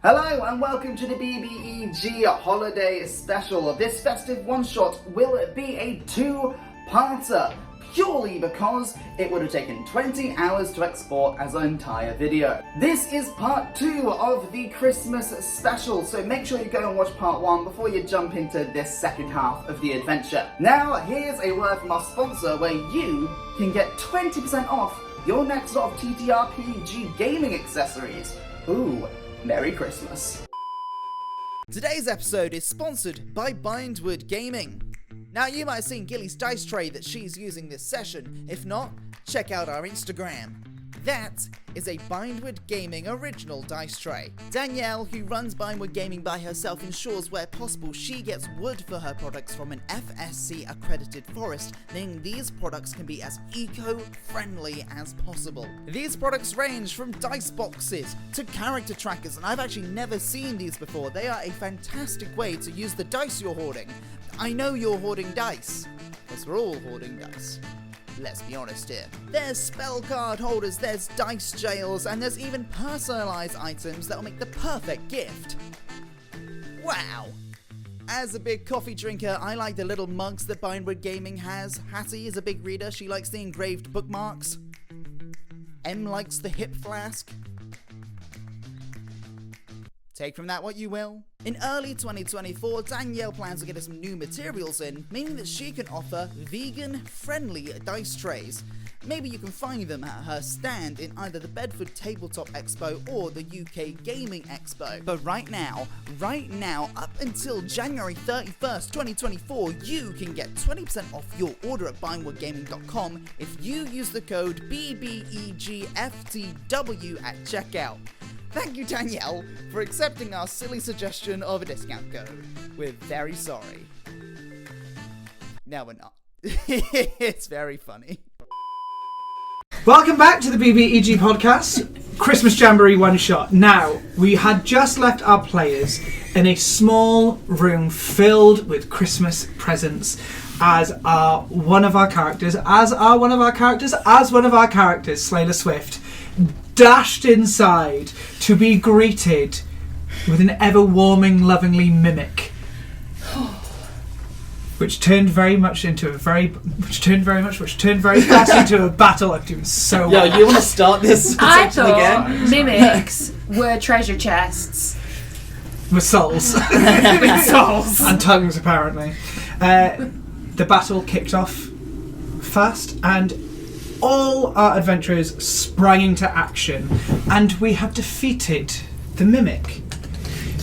Hello and welcome to the BBEG Holiday Special. This festive one-shot will be a two-parter, purely because it would have taken 20 hours to export as an entire video. This is part 2 of the Christmas special, so make sure you go and watch part 1 before you jump into this second half of the adventure. Now, here's a word from our sponsor where you can get 20% off your next lot of ttrpg gaming accessories. Ooh. Merry Christmas. Today's episode is sponsored by Bindwood Gaming. Now, you might have seen Gilli's dice tray that she's using this session. If not, check out our Instagram. That is a Bindwood Gaming original dice tray. Danielle, who runs Bindwood Gaming by herself, ensures where possible she gets wood for her products from an FSC accredited forest, meaning these products can be as eco-friendly as possible. These products range from dice boxes to character trackers, and I've actually never seen these before. They are a fantastic way to use the dice you're hoarding. I know you're hoarding dice, because we're all hoarding dice. Let's be honest here. There's spell card holders, there's dice jails, and there's even personalized items that will make the perfect gift. Wow! As a big coffee drinker, I like the little mugs that Bindwood Gaming has. Hatty is a big reader, she likes the engraved bookmarks. Em likes the hip flask. Take from that what you will. In early 2024, Danielle plans to get some new materials in, meaning that she can offer vegan-friendly dice trays. Maybe you can find them at her stand in either the Bedford Tabletop Expo or the UK Gaming Expo. But right now, up until January 31st, 2024, you can get 20% off your order at bindwoodgaming.com if you use the code BBEGFTW at checkout. Thank you, Danielle, for accepting our silly suggestion of a discount code. We're very sorry. No, we're not. It's very funny. Welcome back to the BBEG Podcast, Christmas Jamboree one-shot. Now, we had just left our players in a small room filled with Christmas presents as one of our characters, SLEIGHLER Swift, dashed inside to be greeted with an ever-warming, lovingly mimic, which turned very fast into a battle. I'm doing so well. Yo, you want to start this I section thought again? mimics were treasure chests. With souls. With souls. And tongues, apparently. The battle kicked off fast, and all our adventurers sprang into action, and we have defeated the mimic.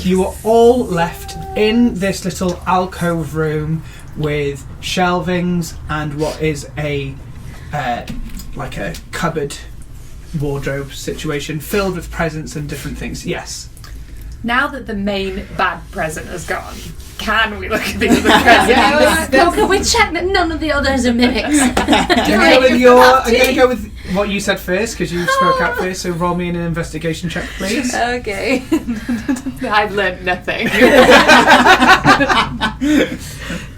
You are all left in this little alcove room with shelvings and what is a like a cupboard wardrobe situation filled with presents and different things. Yes. Now that the main bad present has gone, can we look at the other presents? No, can we check that none of the others are mimics? I'm going to go with what you said first, because you spoke out first, so roll me an investigation check, please. Okay. I've learned nothing.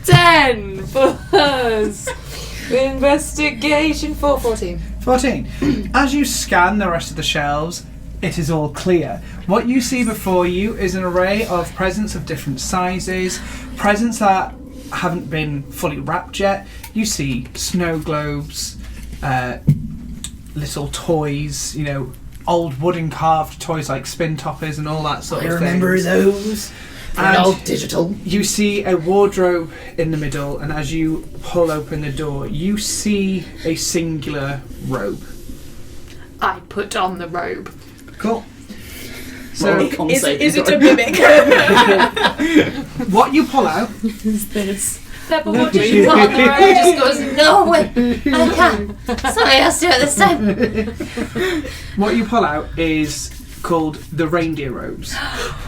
10 plus investigation for 14. 14. As you scan the rest of the shelves, it is all clear. What you see before you is an array of presents of different sizes, presents that haven't been fully wrapped yet. You see snow globes, little toys, old wooden carved toys like spin toppers and all that sort of thing. I remember those. And all digital. You see a wardrobe in the middle, and as you pull open the door, you see a singular robe. I put on the robe. Cool. So, is it a mimic? what you pull out Is this? Pepper, what do you put on the road? Just goes, no way, I can't. Somebody else do it this time. What you pull out is called the reindeer robes.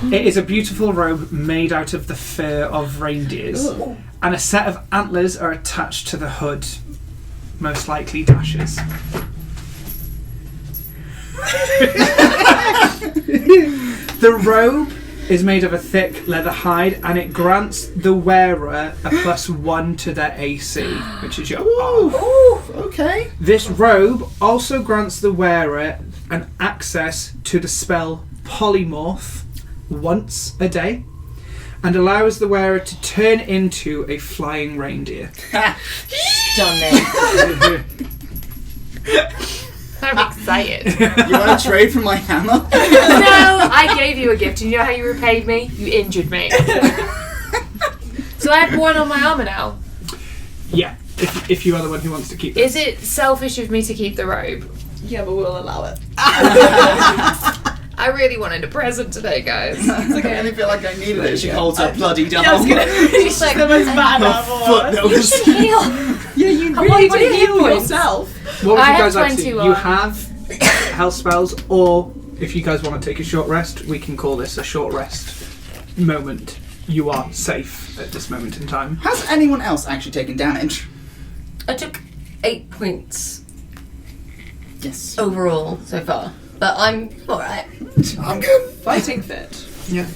It is a beautiful robe made out of the fur of reindeers. Ooh. And a set of antlers are attached to the hood, most likely dashes. The robe is made of a thick leather hide, and it grants the wearer a +1 to their AC, which is your arm. Ooh, okay. This robe also grants the wearer an access to the spell Polymorph, once a day and allows the wearer to turn into a flying reindeer. Stunning. I'm excited. You want to trade for my hammer? No, I gave you a gift. And you know how you repaid me? You injured me. So I have one on my armour now. Yeah, if you are the one who wants to keep it. Is it selfish of me to keep the robe? Yeah, but we'll allow it. I really wanted a present today, guys. It's okay. I only feel like I needed it. She holds her bloody doll. She's like the most bad Footnotes. Heal. Yeah, you What really are do your heal points? yourself. What would I you have guys like to do? 21. You have health spells, or if you guys want to take a short rest, we can call this a short rest moment. You are safe at this moment in time. Has anyone else actually taken damage? I took 8 points Yes. overall so far, but I'm alright. I'm good. Fighting fit. Yeah.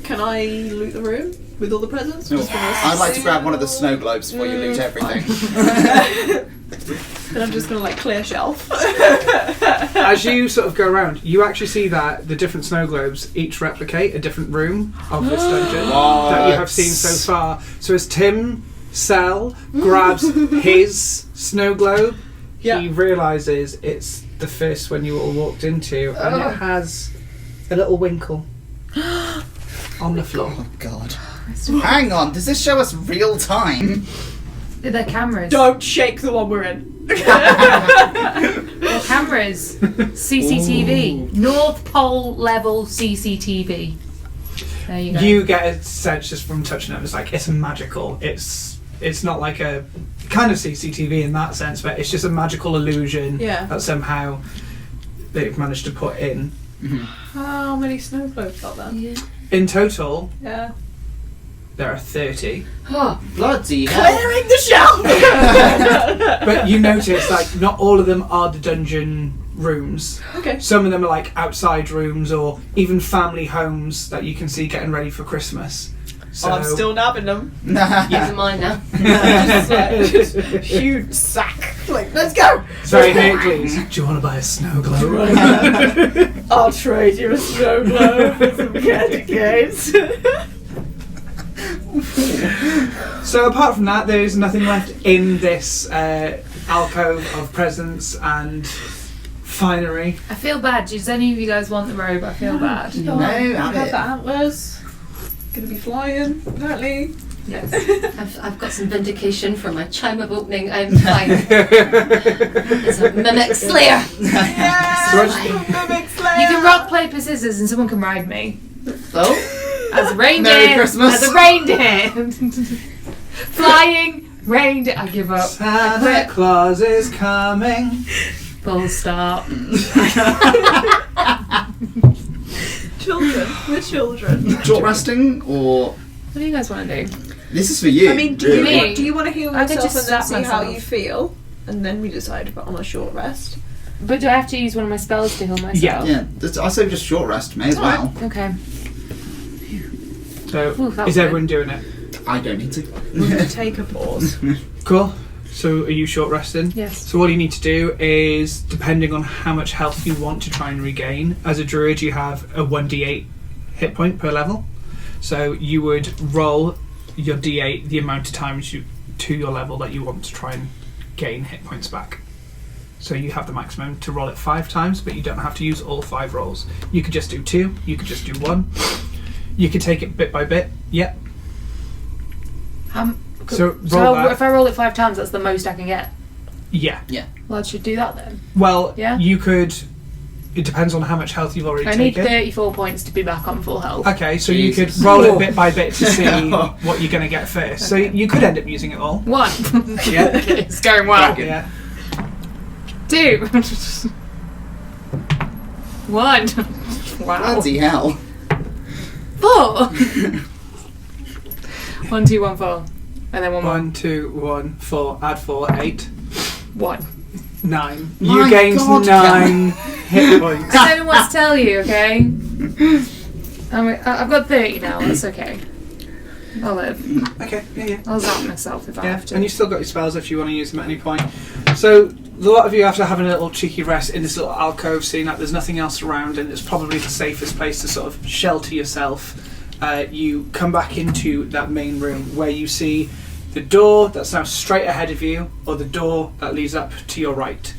Can I loot the room with all the presents? No, Just for this? I'd like to grab one of the snow globes before you loot everything. Then I'm just gonna like clear shelf. As you sort of go around, you actually see that the different snow globes each replicate a different room of this dungeon that you have seen so far. So as Tim Sell grabs his snow globe, he realises it's the first one you all walked into, and it has a little winkle on the floor. Oh God. Hang on, does this show us real time? They're cameras. Don't shake the one we're in. They're cameras. CCTV. North Pole level CCTV. There you go. You get a sense just from touching it, it's magical. It's not like a kind of CCTV in that sense, but it's just a magical illusion that somehow they've managed to put in. How many snow globes are there? Yeah. In total, Yeah. there are 30. Oh, Bloody hell. Clearing the shelf! But you notice, not all of them are the dungeon rooms. Okay. Some of them are outside rooms or even family homes that you can see getting ready for Christmas. So I'm still nabbing them. these are mine now. Just huge sack. Like, let's go! Sorry, hey, please. Do you want to buy a snow globe? I'll trade you a snow globe for some candy canes. So apart from that, there's nothing left in this alcove of presents and finery. I feel bad. Does any of you guys want the robe? I feel bad. No, have Have it. the antlers. Gonna be flying, apparently. Yes. I've got some vindication from my chime of opening. I'm fine. It's a mimic slayer. Yeah! So what's- Mimic Slayer! You can rock, paper, scissors, and someone can ride me. Oh, As a reindeer. Merry Christmas. As a reindeer. Flying reindeer. I give up. Santa Claus is coming. Full stop. Children. We're children. short resting or What do you guys want to do? this is for you. I mean, do really. you want to heal I could yourself just and then slap see how myself. you feel? And then we decide to put on a short rest. But do I have to use one of my spells to heal myself? Yeah. I say just short rest. May as well. Okay. So Ooh, that is was everyone doing it? I don't need to. Take a pause. Cool. So are you short resting? Yes. So all you need to do is, depending on how much health you want to try and regain, as a druid you have a 1d8 hit point per level. So you would roll your d8 the amount of times to your level that you want to try and gain hit points back. So you have the maximum to roll it 5 times, but you don't have to use all 5 rolls. You could just do 2, you could just do 1. You could take it bit by bit. Yep. So roll that. If I roll it 5 times, that's the most I can get. Yeah. Well, I should do that then. Well, Yeah? you could. It depends on how much health you've already I need taken. 34 points to be back on full health. Okay, so you Jesus. could roll it bit by bit to see what you're going to get first. So you could end up using it all. 1. Yeah. It's going well. Yeah. 2. 1. Wow. Bloody hell. 4. 1, 2, 1, 4. And then 1 more. 1, 2, 1, 4. Add 4, 8, 1. 9. My You gained God, 9 hit points. I don't know what to tell you, okay? I've got 30 now, that's okay. I'll live. Okay, yeah. I'll zap myself if I have to. And you've still got your spells if you want to use them at any point. So a lot of you, after having a little cheeky rest in this little alcove, seeing that there's nothing else around and it's probably the safest place to sort of shelter yourself, you come back into that main room where you see the door that's now straight ahead of you, or the door that leads up to your right.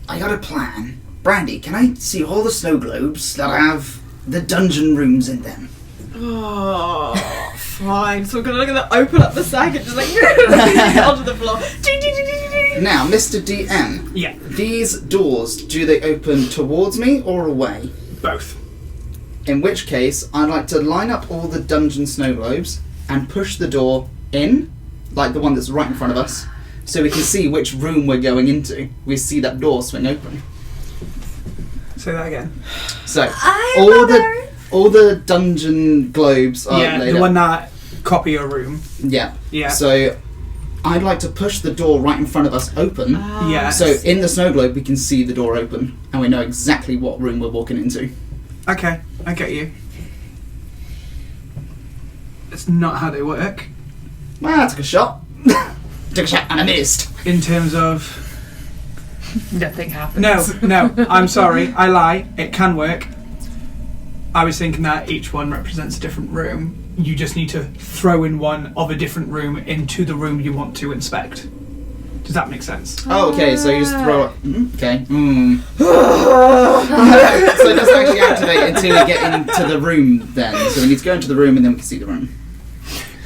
I got a plan. Brandy, can I see all the snow globes that have the dungeon rooms in them? Oh, fine. So we're gonna open up the sack and just like onto the floor. Now, Mr. DM. Yeah. These doors, do they open towards me or away? Both. In which case, I'd like to line up all the dungeon snow globes and push the door in, like the one that's right in front of us, so we can see which room we're going into. We see that door swing open. Say that again. So, all the dungeon globes are laid the up. one that copy your room. Yeah. Yeah. So, I'd like to push the door right in front of us open. Yes. So, in the snow globe, we can see the door open, and we know exactly what room we're walking into. Okay, I get you. It's not how they work. Well, I took a shot. Took a shot and I missed. In terms of... Nothing happens. No, I'm sorry, I lie. It can work. I was thinking that each one represents a different room. You just need to throw in one of a different room into the room you want to inspect. Does that make sense? Oh, okay, so you just throw it. Okay. So it doesn't actually activate until we get into the room then. So we need to go into the room and then we can see the room.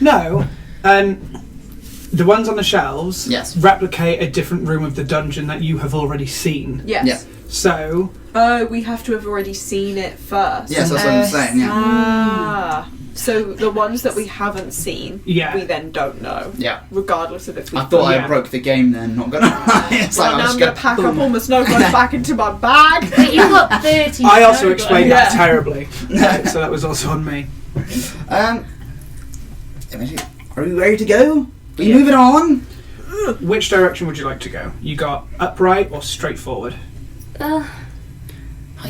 No. The ones on the shelves replicate a different room of the dungeon that you have already seen. Yes. Yeah. So... we have to have already seen it first. Yes, that's what I'm saying, yeah. So the ones that we haven't seen, we then don't know. Yeah. Regardless of if we... I thought I broke the game then, not gonna lie. It's Well, like now I'm going to pack up all my snow globes back into my bag. But you got 30. I also explained that Yeah. terribly. So that was also on me. Are we ready to go? Are you moving on? Which direction would you like to go? You got upright or straight forward? I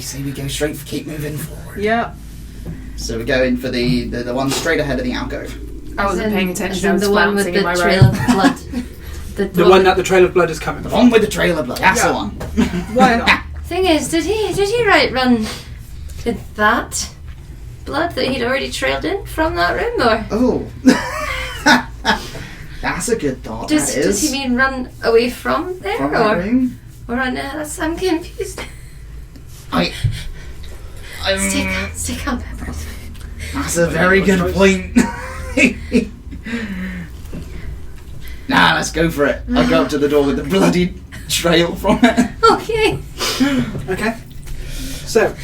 say we go straight, keep moving forward. Yeah. So we're going for the one straight ahead of the alcove. I wasn't paying attention. I was the one with flouncing in the my trail robe. of blood. The one that the trail of blood is coming The from. one with the trail of blood. That's the Yeah. one. Why not? Thing is, did he run with that blood that he'd already trailed in from that room, or Oh. That's a good thought, does he mean run away from there, From that room? or run? I'm confused. Stay calm, Peppers. That's a very good point. Nah, let's go for it. I go up to the door with the bloody trail from it. Okay. Okay. So,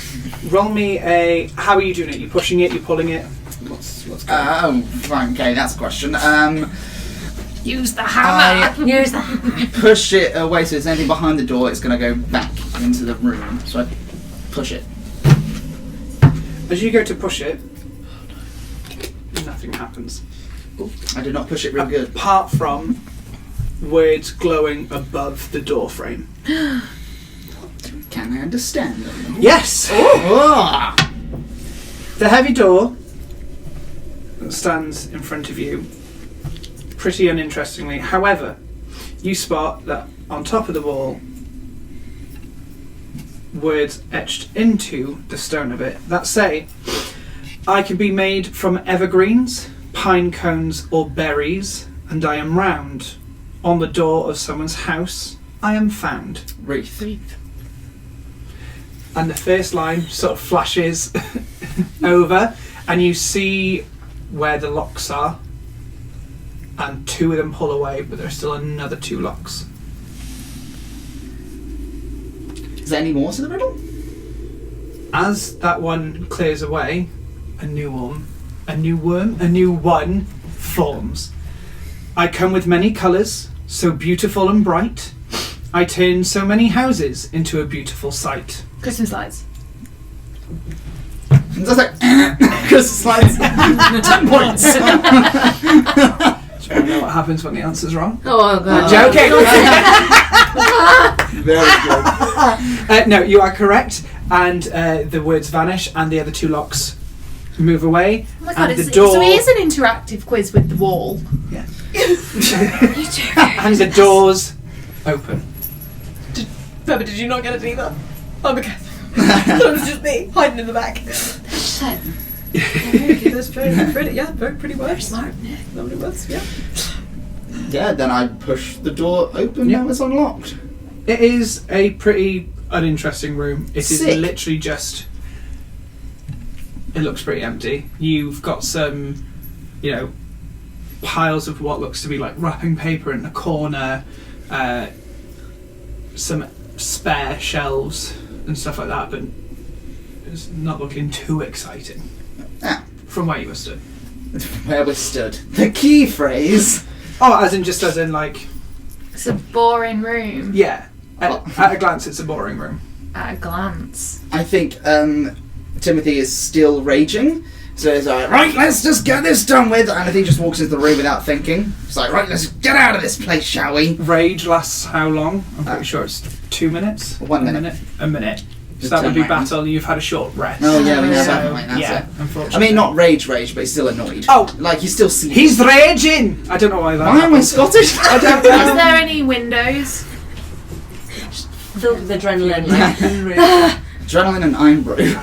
roll me a... How are you doing it? You pushing it? You pulling it? What's going on? Fine, okay, that's a question. Use the hammer. Use that. Push it away so there's anything behind the door, it's going to go back into the room. So I push it. As you go to push it, nothing happens. I did not push it real good. Apart from words glowing above the door frame. Can I understand them? Yes! Oh. The heavy door that stands in front of you, pretty uninterestingly. However, you spot that on top of the wall, words etched into the stone of it that say, I can be made from evergreens, pine cones or berries, and I am round. On the door of someone's house, I am found. Wreath. And the first line sort of flashes over, and you see where the locks are, and two of them pull away, but there's still another two locks. Is there any more to the riddle? As that one clears away, a new one forms. I come with many colours, so beautiful and bright. I turn so many houses into a beautiful sight. Christmas lights. And just like, Christmas lights. 10 points. Do you know what happens when the answer's wrong? Oh god. Joking! Very good. No, you are correct, and the words vanish, and the other two locks move away. Oh my god, and it's, the door, so it is an interactive quiz with the wall. yeah. And the doors open. Pepper, did you not get it either? Oh, okay. It was just me hiding in the back. That's pretty works. Smart. Nobody works, yeah. Yeah, then I push the door open. Yeah. Now it's unlocked. It is a pretty uninteresting room. It is Sick. literally just... It looks pretty empty. You've got some, piles of what looks to be like wrapping paper in the corner, some spare shelves and stuff like that, but it's not looking too exciting Ah, from where you were stood. where we stood. The key phrase. Oh, as in like, It's a boring room yeah. At a glance, it's a boring room. at a glance. I think Timothy is still raging. So he's like, right, let's just get this done with. And I think he just walks into the room without thinking. He's like, right, let's get out of this place, shall we? Rage lasts how long? I'm pretty sure it's 2 minutes. 1 minute. A minute. So Just that would turn be around. battle, and you've had a short rest. Oh yeah, we have So, that point. That's yeah, it. unfortunately. I mean, not rage, but he's still annoyed. Oh. Like he's still sleeping. He's raging! I don't know why that Why am I happened. Scottish? I don't Is know. there any windows? Filled with adrenaline. Adrenaline and iron brew.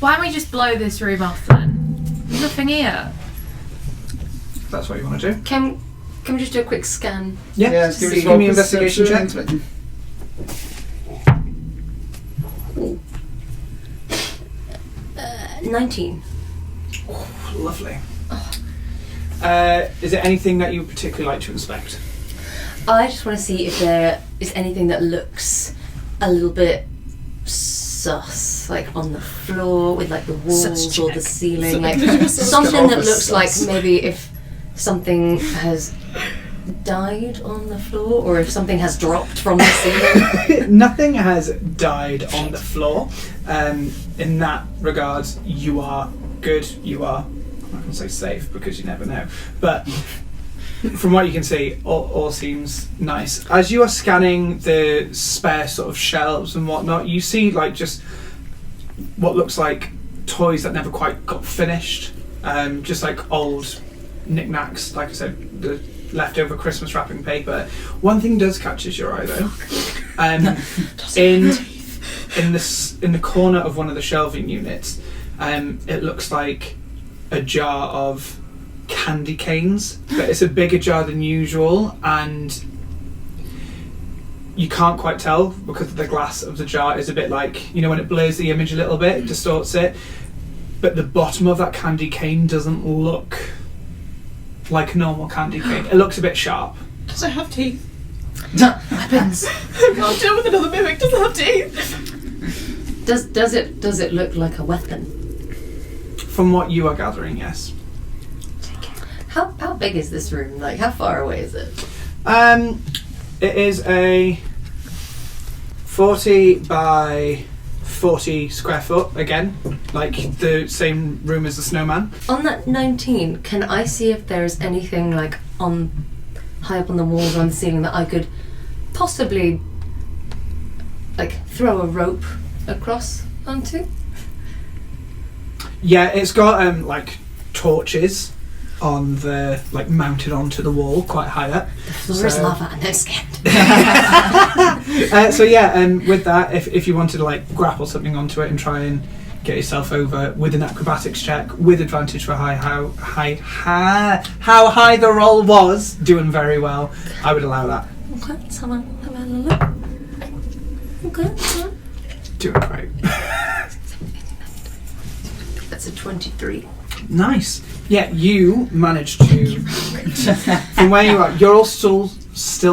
Why don't we just blow this room off then? There's nothing here. That's what you want to do. Can we just do a quick scan? Yeah, let's give me an investigation check. 19. Lovely. Is there anything that you would particularly like to inspect? I just want to see if there is anything that looks a little bit sus, like on the floor with like the walls or the ceiling, like something that looks like maybe if something has died on the floor or if something has dropped from the ceiling. Nothing has died on the floor. In that regard, you are good. You are, I'm not going to say safe because you never know, but from what you can see, all seems nice. As you are scanning the spare sort of shelves and whatnot, you see like just what looks like toys that never quite got finished, just like old knickknacks, like I said, the leftover Christmas wrapping paper. One thing does catches your eye though. In the corner of one of the shelving units, it looks like a jar of candy canes, but it's a bigger jar than usual, and you can't quite tell because the glass of the jar is a bit like, when it blurs the image a little bit, it distorts it, but the bottom of that candy cane doesn't look like a normal candy cane. It looks a bit sharp. Does it have teeth? Weapons. Can't deal with another mimic. Does it have teeth? Does it look like a weapon? From what you are gathering, yes. How big is this room? Like, how far away is it? It is a 40 by 40 square foot, again, like the same room as the snowman. On that 19, can I see if there's anything like high up on the walls or on the ceiling that I could possibly like throw a rope across onto? Yeah, it's got like torches on the mounted onto the wall quite high up. The floor is lava and I'm scared. So yeah, with that, if you wanted to grapple something onto it and try and get yourself over with an acrobatics check with advantage for how high the roll was, doing very well, I would allow that. Okay, let's have a look. Okay, come on. Doing great. That's a 23. Nice. Yeah, you managed to from where you are, you're all still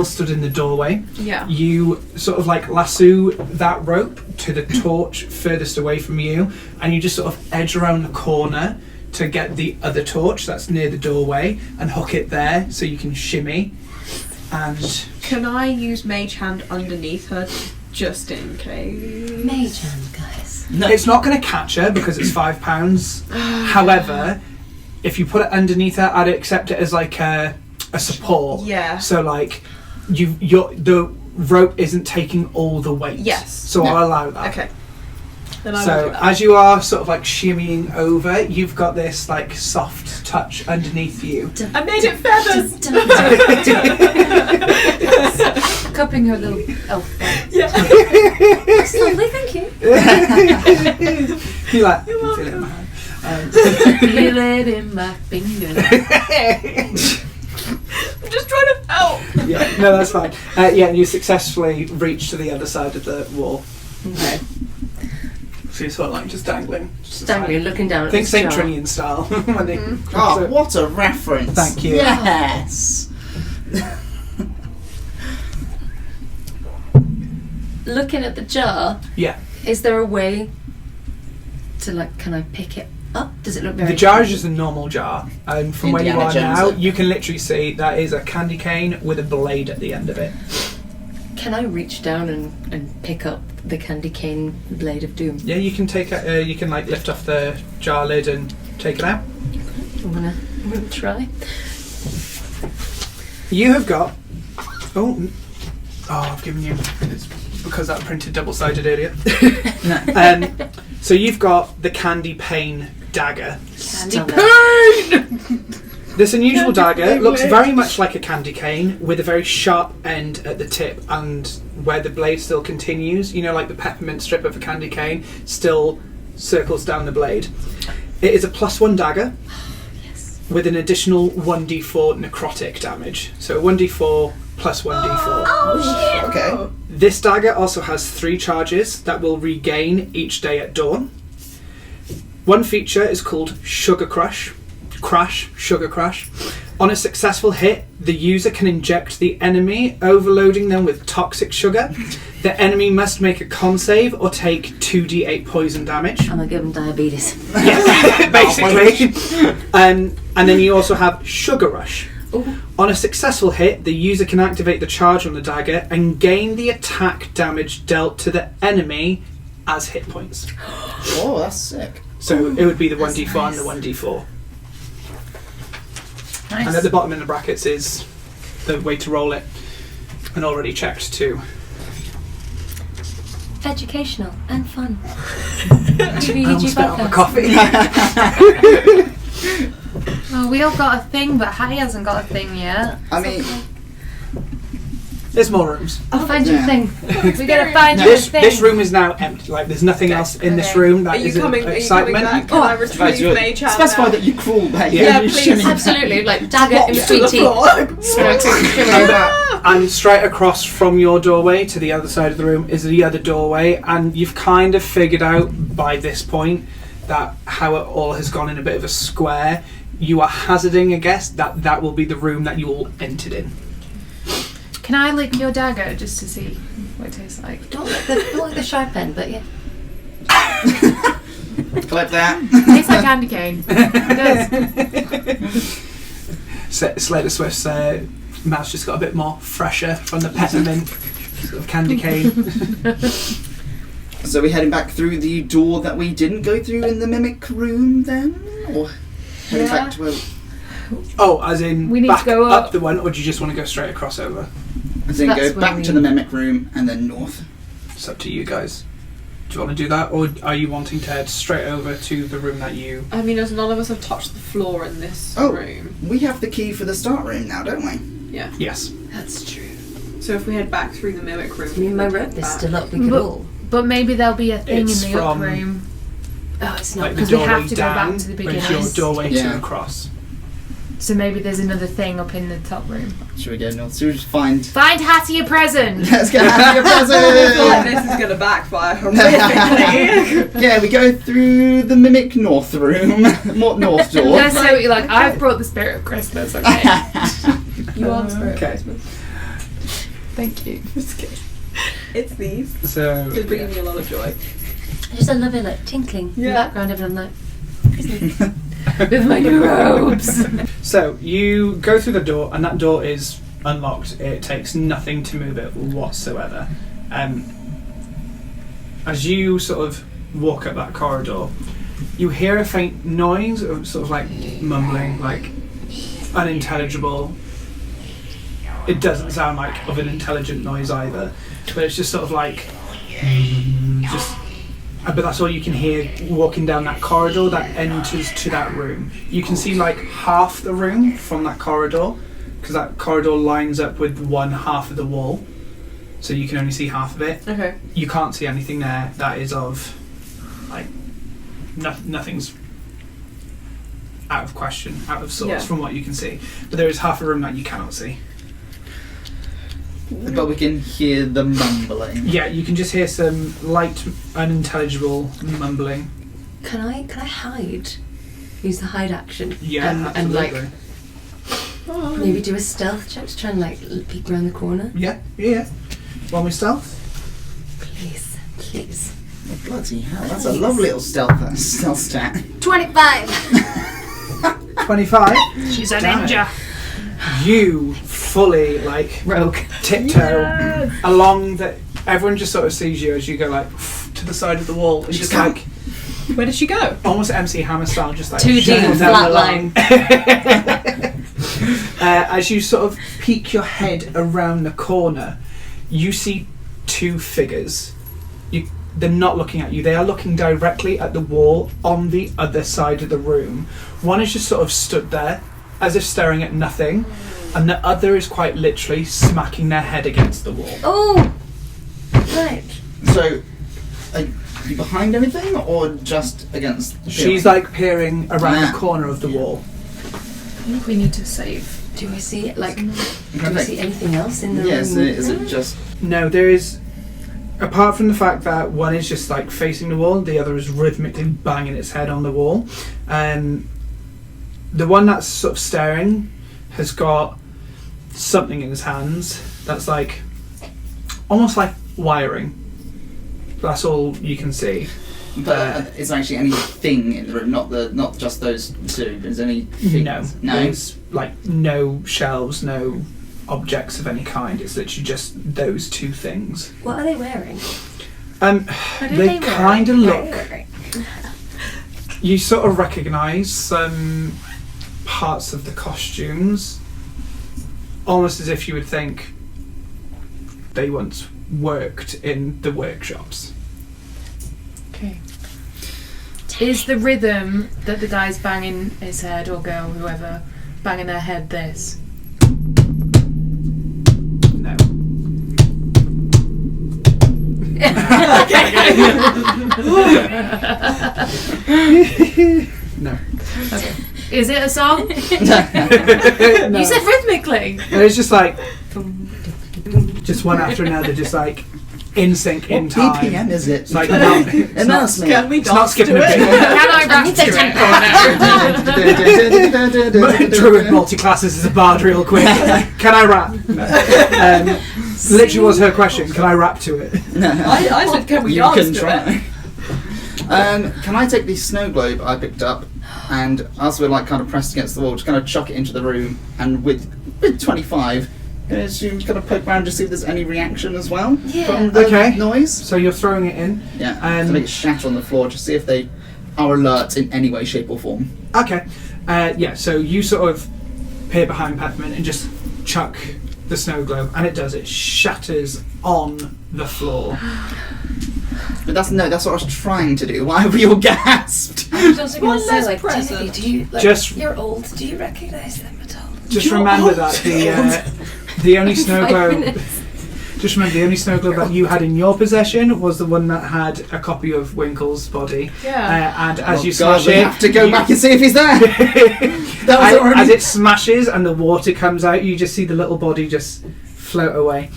stood in the doorway. Yeah. You sort of lasso that rope to the torch furthest away from you, and you just sort of edge around the corner to get the other torch that's near the doorway and hook it there so you can shimmy. And Can I use Mage Hand underneath her just in case? Mage hand, guys. it's not going to catch her because it's £5. However, if you put it underneath her, I'd accept it as a support. Yeah. So the rope isn't taking all the weight. Yes. So I'll allow that. Okay. Then I will So do that. as you are sort of shimmying over, you've got this soft touch underneath you. I made it feathers! Cupping her little elf butt. That's lovely, thank you. You like, feel it in my hand. Feel it in my finger. I'm just trying to help. Yeah, no, that's fine. Yeah, you successfully reach to the other side of the wall. Okay. So you're sort of like just dangling. Just dangling, looking down at Think this St. jar. Trinian style. When they Oh, what a reference! Thank you. Yes. Looking at the jar, Yeah. is there a way to like? Can I pick it up? Does it look very? The jar is just a normal jar. And from where you Indiana are Jones now, it. you can literally see that is a candy cane with a blade at the end of it. Can I reach down and pick up the candy cane blade of doom? Yeah, you can take it. You can like lift off the jar lid and take it out. I'm gonna try. You have got. I've given you. It's because that printed double-sided earlier. So you've got the candy pane dagger. Candy This unusual dagger looks very much like a candy cane with a very sharp end at the tip, and where the blade still continues, you know, like the peppermint strip of a candy cane still circles down the blade. It is a +1 dagger with an additional 1d4 necrotic damage. So 1d4 plus 1d4. Okay. This dagger also has 3 charges that will regain each day at dawn. One feature is called Sugar Sugar Crash. On a successful hit, the user can inject the enemy, overloading them with toxic sugar. The enemy must make a con save or take 2d8 poison damage. I'm gonna give him diabetes. Yeah, basically. And then you also have Sugar Rush. Ooh. On a successful hit, the user can activate the charge on the dagger and gain the attack damage dealt to the enemy as hit points. Oh, that's sick. So it would be the That's 1d4 nice. and the 1d4. Nice. And at the bottom in the brackets is the way to roll it. And already checked too. Educational and fun. I almost spit out my coffee. Oh, we all got a thing, but Hattie hasn't got a thing yet. I mean, There's more rooms. I'll find you a Yeah. thing. We gotta find you a This thing. room is now empty. Like there's nothing else in this Okay. room that Are you is coming? Are you coming excitement. back? Can I retrieve Mage Hand specify now? that you crawl back. Yeah, you please. shimmy Absolutely, like dagger in to between the teeth. floor. And straight across from your doorway to the other side of the room is the other doorway, and you've kind of figured out by this point that how it all has gone in a bit of a square. You are hazarding a guess that that will be the room that you all entered in. Can I lick your dagger just to see what it tastes like? Don't like the sharp end, but yeah. Collect that. Tastes like candy cane. It does. Slater Swift's mouth's just got a bit more fresher from the peppermint sort of candy cane. So we're heading back through the door that we didn't go through in the mimic room then? Or heading Yeah. back to where... Oh, as in We need back to go up. the one, or do you just want to go straight across over? As in That's go where back we- to the mimic room and then north. It's up to you guys. Do you want to do that, or are you wanting to head straight over to the room that you... I mean, as none of us have touched the floor in this Oh. room. We have the key for the start room now, don't we? Yeah. Yes. That's true. So if we head back through the mimic room, Me and my we can rope head is back. still up. We could all. But maybe there'll be a thing It's in the up from- room. Oh, it's not. Like the Because we doorway have to go down, back to the but it's beginning. your doorway Yeah. to across. So maybe there's another thing up in the top room. Should we go north? Should we just find... Find Hattie a present! Let's get out of your I feel like present! this is going to backfire horrifically. Yeah, we go through the mimic north room. North door. Let's say what you like. I've brought the spirit of Christmas, okay? You are the spirit Okay. of Christmas. Thank you. It's these. So... They're bringing me a lot of joy. Just a lovely like tinkling in the Yeah. background. Everyone like. With my new robes. So you go through the door, and that door is unlocked. It takes nothing to move it whatsoever. As you sort of walk up that corridor, you hear a faint noise of sort of like mumbling, like unintelligible. It doesn't sound like of an intelligent noise either, but it's just sort of like just. But that's all you can hear walking down that corridor that enters to that room. You can see like half the room from that corridor, because that corridor lines up with one half of the wall. so you can only see half of it. Okay. You can't see anything there that is of, like, nothing's out of question, out of sorts from what you can see. But there is half a room that you cannot see. But we can hear the mumbling. Yeah, you can just hear some light, unintelligible mumbling. Can I hide? Use the hide action. Yeah, and like absolutely. maybe do a stealth check to try and like peek around the corner. Yeah. One with stealth. Please. Oh, bloody hell, that's a lovely little stealth stat. 25. 25. She's a Damn ninja. You fully Rogue. tiptoe along the. Everyone just sort of sees you as you go like to the side of the wall. It's just like Where did she go? almost MC Hammer style, just like 2D shuffle down the line. flatline. As you sort of peek your head around the corner, you see two figures. They're not looking at you. They are looking directly at the wall on the other side of the room. One is just sort of stood there, as if staring at nothing, and the other is quite literally smacking their head against the wall. Oh! Right. So, are you behind anything, or just against the She's ceiling? like peering around the corner of the wall. I think we need to save. Do I see like? Do Okay. I see anything else in the room? Yes, is it just... No, there is. Apart from the fact that one is just like facing the wall, the other is rhythmically banging its head on the wall. The one that's sort of staring has got something in his hands that's like almost like wiring. That's all you can see. But is there actually anything in the room? Not just those two. Is there anything? No, there's like no shelves, no objects of any kind. It's literally just those two things. What are they wearing? They kind of look. You sort of recognise some parts of the costumes, almost as if you would think they once worked in the workshops. Okay. Is the rhythm that the guy's banging his head, or girl, whoever, banging their head this? No. No. Okay. Is it a song? No. You said rhythmically. It's just like just one after another, just like in sync, in What time. BPM is it? It's like not, Immerse me. Can we it's not dance skipping to a it? beat. Can I rap to it? Druid multi-classes is a bard real quick. Can I rap? Literally was her question. Can I rap to it? I said, can we You dance can to try. Can I take the snow globe I picked up, and as we're like kind of pressed against the wall, just kind of chuck it into the room, and with 25, assume kind of poke around to see if there's any reaction as well from the Okay. noise. So you're throwing it in. Yeah, to make it shatter on the floor, just see if they are alert in any way, shape, or form. Okay. Yeah. So you sort of peer behind Peppermint and just chuck the snow globe, and it does. It shatters on the floor. But that's what I was trying to do. Why were you all gasped? I was also going One to say, less like, present. Timothy, do you, like, Just- you're old, do you recognise them at all? Just remember that the only snow 5 globe. minutes. Just remember the only snow globe that you had in your possession was the one that had a copy of Winkle's body. Yeah. And as Oh you God, smash we it, have to go back and see if he's there. That was already... as it smashes and the water comes out, you just see the little body just float away.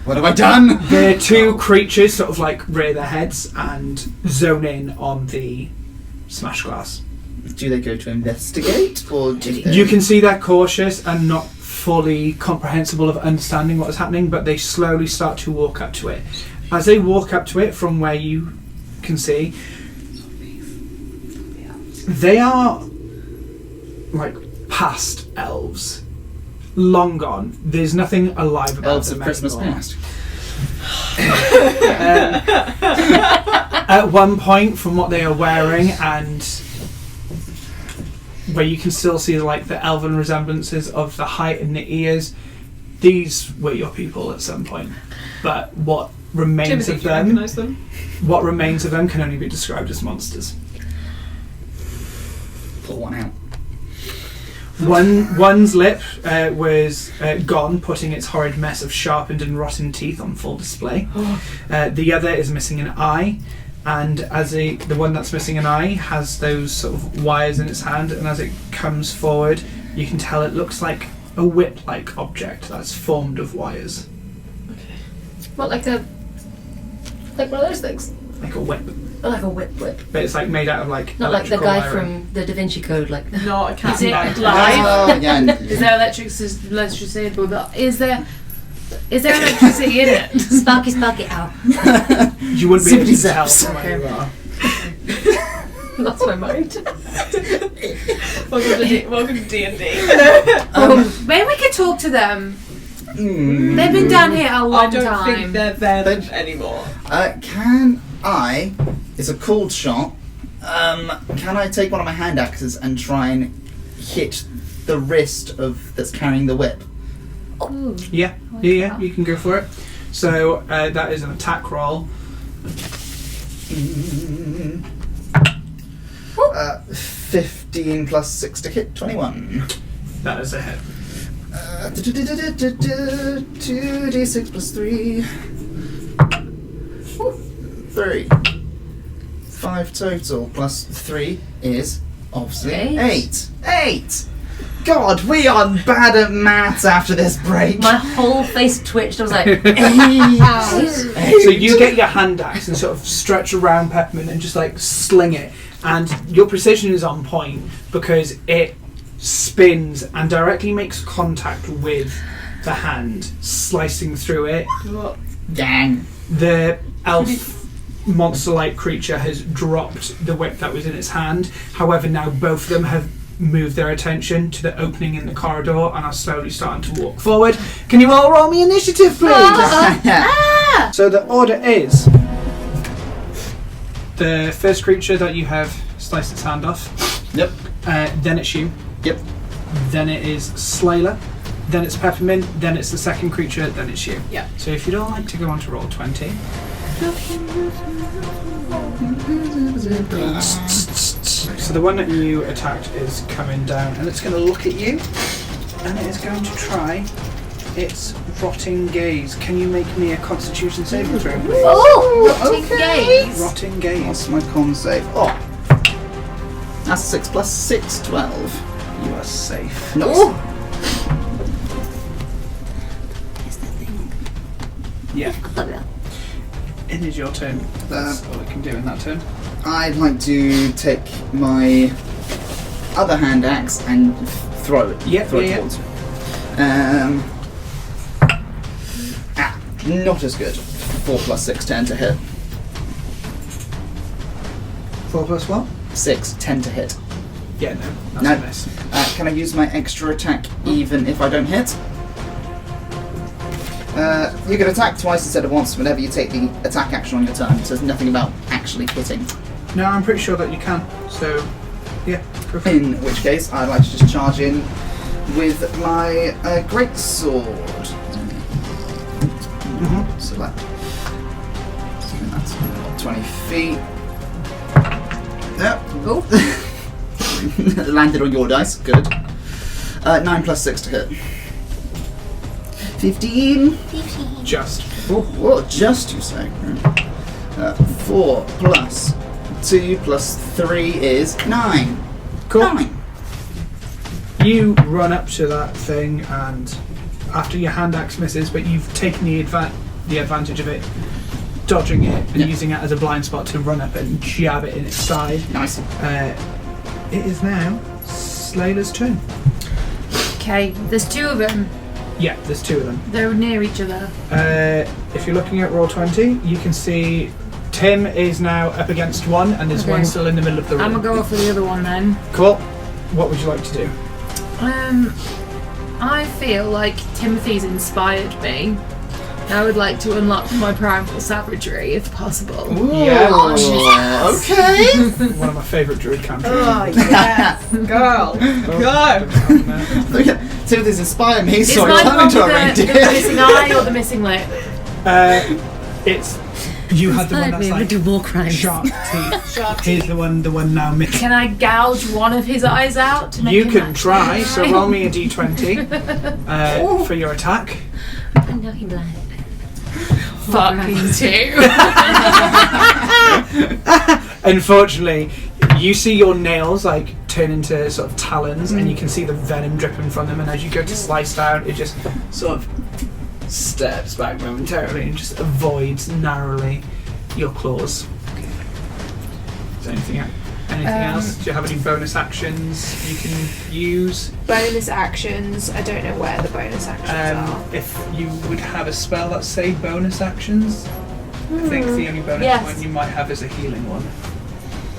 What have I done? The two creatures sort of like rear their heads and zone in on the smash glass. Do they go to investigate, or do they... You can see they're cautious and not fully comprehensible of understanding what is happening, but they slowly start to walk up to it. As they walk up to it from where you can see, they are like past elves. Long gone. There's nothing alive about Elves them of Christmas anymore. past. At one point, from what they are wearing and where you can still see like the elven resemblances of the height and the ears, these were your people at some point. But what remains Timothy, of do you them, recognise them? what remains of them can only be described as monsters. Pull one out. One's lip was gone, putting its horrid mess of sharpened and rotten teeth on full display. The other is missing an eye, and the one that's missing an eye has those sort of wires in its hand, and as it comes forward, you can tell it looks like a whip-like object that's formed of wires. What, like one of those things? Like a whip. Oh, like a whip. But it's like made out of like Not like the electrical guy wiring. from the Da Vinci Code, like. No, I can't. Is it Live. live? Oh, yeah. Is there electricity? But is there electricity in it? Sparky, ow. You wouldn't be able to tell Zaps. from where you are. Lost my mind. Welcome to D&D. Maybe we could talk to them. They've been down here a long I don't time. think they're there anymore. Can I? It's a cold shot. Can I take one of my hand axes and try and hit the wrist that's carrying the whip? Yeah, you can go for it. So that is an attack roll. 15 plus 6 to hit, 21. That is a hit. 2d6 plus 3. 3. 5 total plus 3 is obviously 8. 8! God, we are bad at maths after this break. My whole face twitched. I was like, 8. So you get your hand axe and sort of stretch around Peppermint and just like sling it, and your precision is on point because it spins and directly makes contact with the hand, slicing through it. Gang. The elf monster-like creature has dropped the whip that was in its hand. However, now both of them have moved their attention to the opening in the corridor and are slowly starting to walk forward. Can you all roll me initiative, please? So the order is the first creature that you have sliced its hand off. Yep. Then it's you. Yep. Then it is SLEIGHLER. Then it's Peppermint. Then it's the second creature. Then it's you. Yeah. So if you'd all like to go on to roll 20. So the one that you attacked is coming down, and it's going to look at you, and it is going to try its rotting gaze. Can you make me a Constitution saving throw, please? oh, rotting gaze. Rotting gaze. What's my con save? Oh. That's 6 plus 6, 12. You are safe. Nice. Is that thing? Yeah. Look at that. It is your turn. That's all I can do in that turn. I'd like to take my other hand axe and throw it. Throw it towards. Not as good. 4 plus 6, 10 to hit. 4 plus what? 6, 10 to hit. Yeah, no. That's No. a miss. Can I use my extra attack even if I don't hit? You can attack twice instead of once whenever you take the attack action on your turn. So there's nothing about actually hitting. No, I'm pretty sure that you can. So, yeah, go for it. In which case, I'd like to just charge in with my great sword. So that's 20 feet. Yep. Oh. Landed on your dice. Good. 9 plus 6 to hit. 15. Just. Oh, just you say. 4 plus 2 plus 3 is 9. Cool. 9. You run up to that thing, and after your hand axe misses, but you've taken the advantage of it, dodging it and using it as a blind spot to run up and jab it in its side. Nice. It is now SLEIGHLER's turn. Okay, there's 2 of them. Yeah, there's 2 of them. They're near each other. If you're looking at roll 20, you can see Tim is now up against one, and there's one still in the middle of the room. I'm gonna go for the other one then. Cool. What would you like to do? I feel like Timothy's inspired me. I would like to unlock my primal savagery if possible. Yeah. Okay. One of my favourite druid cantrips. Oh, yes. Girl. Go. Look at Timothy's inspire me, Is so I mine turn one into a with the reindeer. missing eye or the missing lip? It's You had the one Inspired me that's to like do war crimes. shark teeth. Here's the one now missing. Can I gouge one of his eyes out to make You him can actually try. So blind? roll me a d20 for your attack. And now he blind. Fuck you too. Unfortunately, you see your nails like turn into sort of talons, and you can see the venom dripping from them. And as you go to slice down, it just sort of steps back momentarily and just avoids narrowly your claws. Okay. Is there anything else? Do you have any bonus actions you can use? Bonus actions. I don't know where the bonus actions are. If you would have a spell that say bonus actions, I think the only bonus Yes. one you might have is a healing one.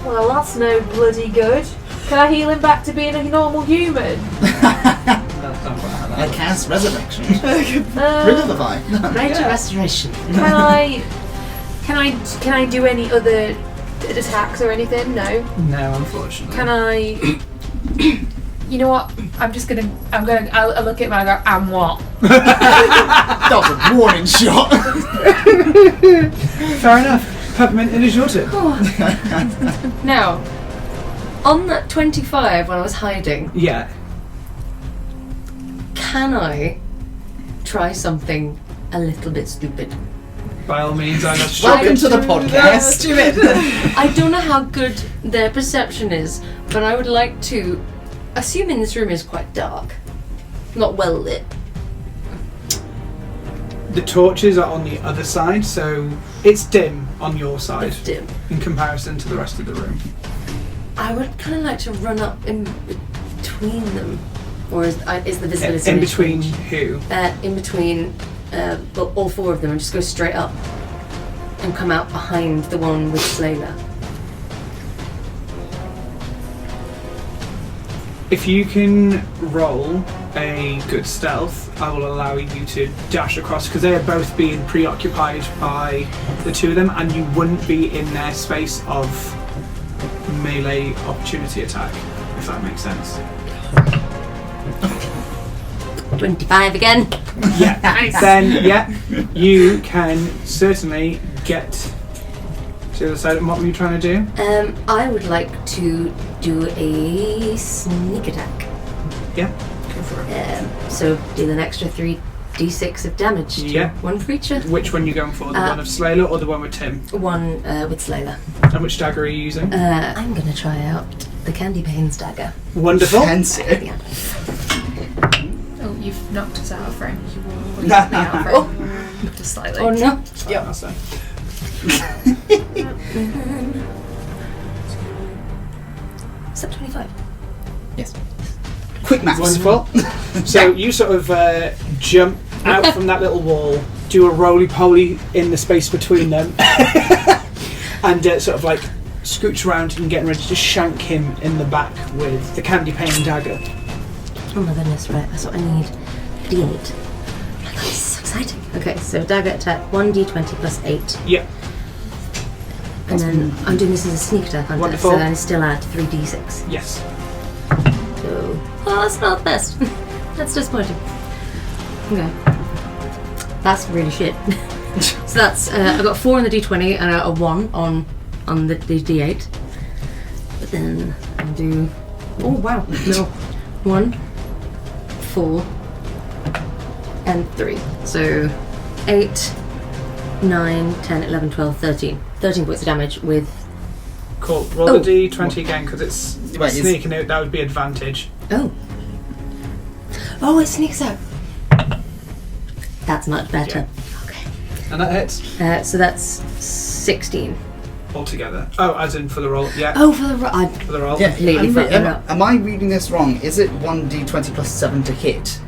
Well, that's no bloody good. Can I heal him back to being a normal human? That's not quite how that I works. cast resurrection. Revivify. Right to restoration. Can I do any other attacks or anything? No. No, unfortunately. Can I? You know what? I'll look at him and I go, and what? That was a warning shot. Fair enough. Peppermint, it is your turn. Now, on that 25 when I was hiding, Yeah. can I try something a little bit stupid? By all means, I know. Welcome to the podcast. I don't know how good their perception is, but I would like to, assuming this room is quite dark, not well lit. The torches are on the other side, so it's dim on your side It's dim. in comparison to the rest of the room. I would kind of like to run up in between them, or is the visibility In range between range? who? In between, well, all four of them, and just go straight up and come out behind the one with SLEIGHLER. If you can roll a good stealth, I will allow you to dash across, because they are both being preoccupied by the two of them, and you wouldn't be in their space of melee opportunity attack, if that makes sense. 25 again. Yeah. Then, yeah, you can certainly get to the other side. And what were you trying to do? I would like to do a sneak attack. Yeah, go for it. So deal an extra 3d6 of damage to Yeah. one creature. Which one are you going for? The one of SLEIGHLER or the one with Tim? One with SLEIGHLER. And which dagger are you using? I'm going to try out the Candy Pains dagger. Wonderful. Fancy. Yeah. Oh, you've knocked us out of frame. You knocked me out of frame. Just slightly. Oh no. Yep. Is that 25? Yes. Quick maths. Wonderful. So you sort of jump out from that little wall, do a roly-poly in the space between them, and sort of like scooch around and getting ready to shank him in the back with the candy pane dagger. Oh my goodness, right, that's what I need. D8. Oh my god, this is so exciting. Okay, so dagger attack, 1d20 plus 8. Yep. And then I'm doing this as a sneak attack, aren't I? Wonderful. So then I still add 3d6. Yes. So, oh, that's not the best. That's disappointing. Okay. That's really shit. So that's, I got 4 on the d20 and a 1 on the d8. But then I'll do, oh wow, no. 1, 4, and 3. So 8, 9, 10, 11, 12, 13. 13 points of damage with... Cool. Roll Oh. the d20 again, because it's Right, is- sneaking out. That would be advantage. Oh. Oh, it sneaks out. That's much better. Okay. And that hits So that's 16. altogether. Oh, as in for the roll. Yeah. Oh, for the I For the roll. Yeah, completely fucked that up. am I reading this wrong? Is it 1d20 plus 7 to hit?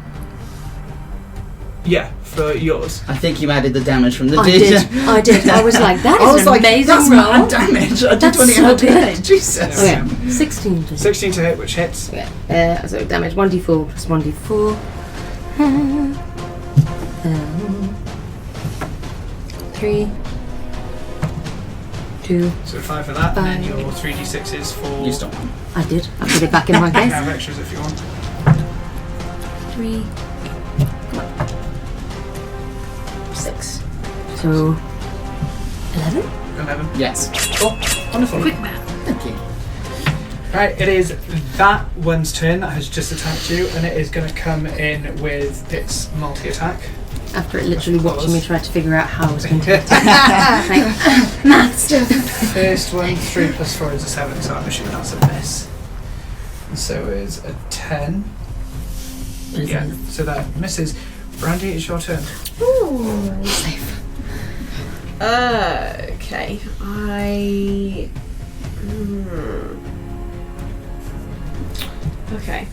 Yeah, for yours. I think you added the damage from the I D. did. I did. I was like, that I is was an like, amazing that's roll. mad damage. I did That's 20 so and a good. D8. Jesus. Okay, 16 to 16 to hit, which hits. Okay. So damage 1d4 plus 1d4. 3, 2. So 5 for that, and then 5. your 3d6 is for... You stop. I did. I put it back in my You can case. have extras if you want. 3. 6. So 11? 11. Yes. Cool. Wonderful. Quick math. Thank you. Right, it is that one's turn that has just attacked you, and it is going to come in with its multi-attack. After it literally watching me try to figure out how I was going to attack. Like, math stuff. First one, 3 plus 4 is a 7, so I'm assuming that's a miss. And so is a 10. Yeah, so that misses. BRANDI, it's your turn. Ooh, safe. Okay. Okay.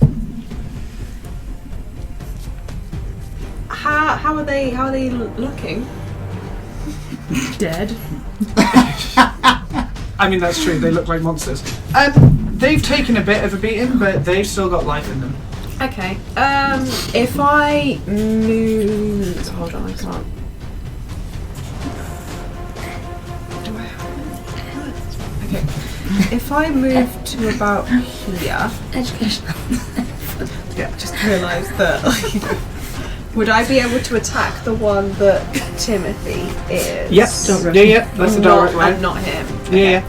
How are they looking? Dead. I mean, that's true, they look like monsters. They've taken a bit of a beating, but they've still got life in them. Okay. If I move, hold on, I can't. Do I have it? Okay. If I move to about here, Educational. yeah, just realised that. Would I be able to attack the one that Timothy is? Yes. Yeah, that's the direct line. And not him. Yeah.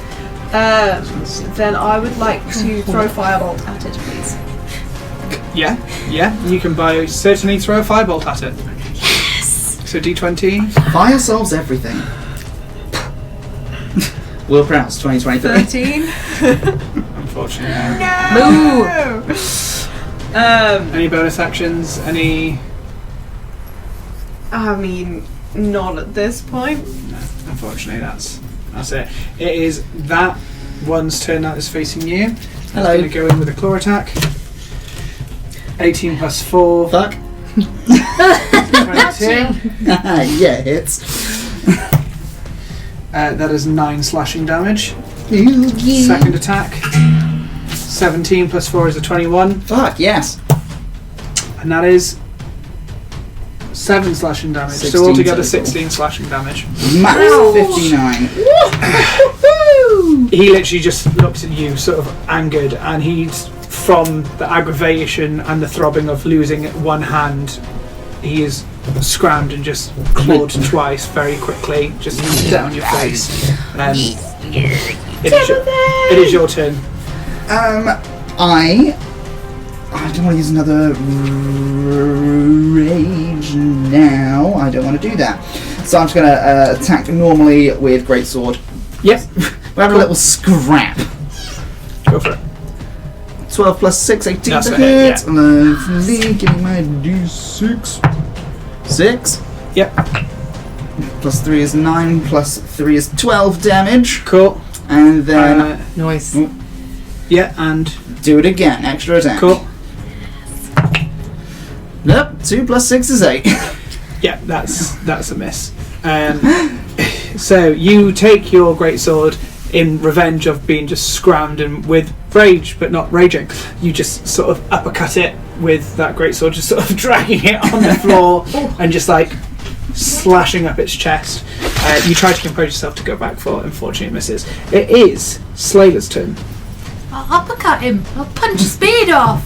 Then I would like to throw firebolt at it, please. Yeah, you can certainly throw a firebolt at it. Yes! So D20. Fire solves everything. Will Prowse, 2023. 13. Unfortunately. No! Any bonus actions? Any... I mean, not at this point. No, unfortunately that's it. It is that one's turn that is facing you. Hello. I'm going to go in with a claw attack. 18 plus 4. Fuck. 22. Yeah, hits. That is 9 slashing damage. Ooh, yeah. Second attack. 17 plus 4 is a 21. Fuck, yes. And that is 7 slashing damage. 16 So altogether total. 16 slashing damage. Max 59. He literally just looks at you sort of angered, and he's, from the aggravation and the throbbing of losing one hand, he is scrammed and just clawed twice very quickly, just down your face. It is your turn. I don't want to use another rage now. I don't want to do that. So I'm just going to attack normally with Greatsword. Yep. We're having a little scrap. Go for it. 12 plus 6, 18 That's to a hit, hit. Lovely. Give me my d6. 6. Yep. Plus 3 is 9. Plus 3 is 12 damage. Cool. And then Noise. Yeah, and do it again. Extra attack. cool. Nope. 2 plus 6 is 8. Yeah, that's a miss. So you take your greatsword in revenge of being just scrammed and with rage, but not raging. You just sort of uppercut it with that greatsword, just sort of dragging it on the floor and just like slashing up its chest. You try to compose yourself to go back for, unfortunately it misses. It is SLEIGHLER's turn. I'll uppercut him. I'll punch his beard off.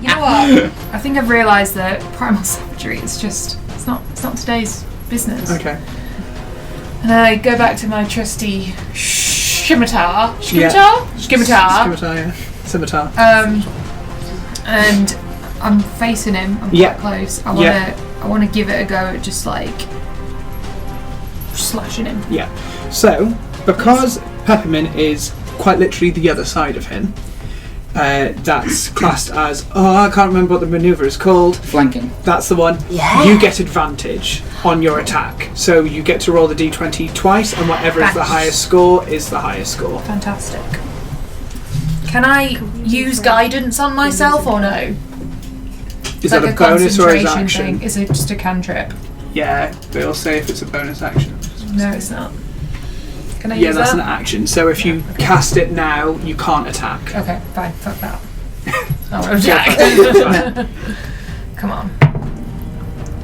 You know what? I think I've realised that primal savagery is just it's not today's business. Okay. And I go back to my trusty scimitar. Yeah. Scimitar. Scimitar. And I'm facing him. I'm Yeah. quite close. I Yeah. want to give it a go at just like slashing him. Yeah. So, because Peppermint is quite literally the other side of him, that's classed as, I can't remember what the manoeuvre is called. Flanking. That's the one. Yeah. You get advantage on your attack. So you get to roll the d20 twice, and whatever is the highest score is the highest score. Fantastic. Can I use guidance on myself or no? Is that a bonus or is action? Thing. Is it just a cantrip? Yeah, they'll say if it's a bonus action. No, it's not. Can I Yeah, use that's that? an action. So if you cast it now, you can't attack. Okay, fine. Fuck that. I want to attack. Come on.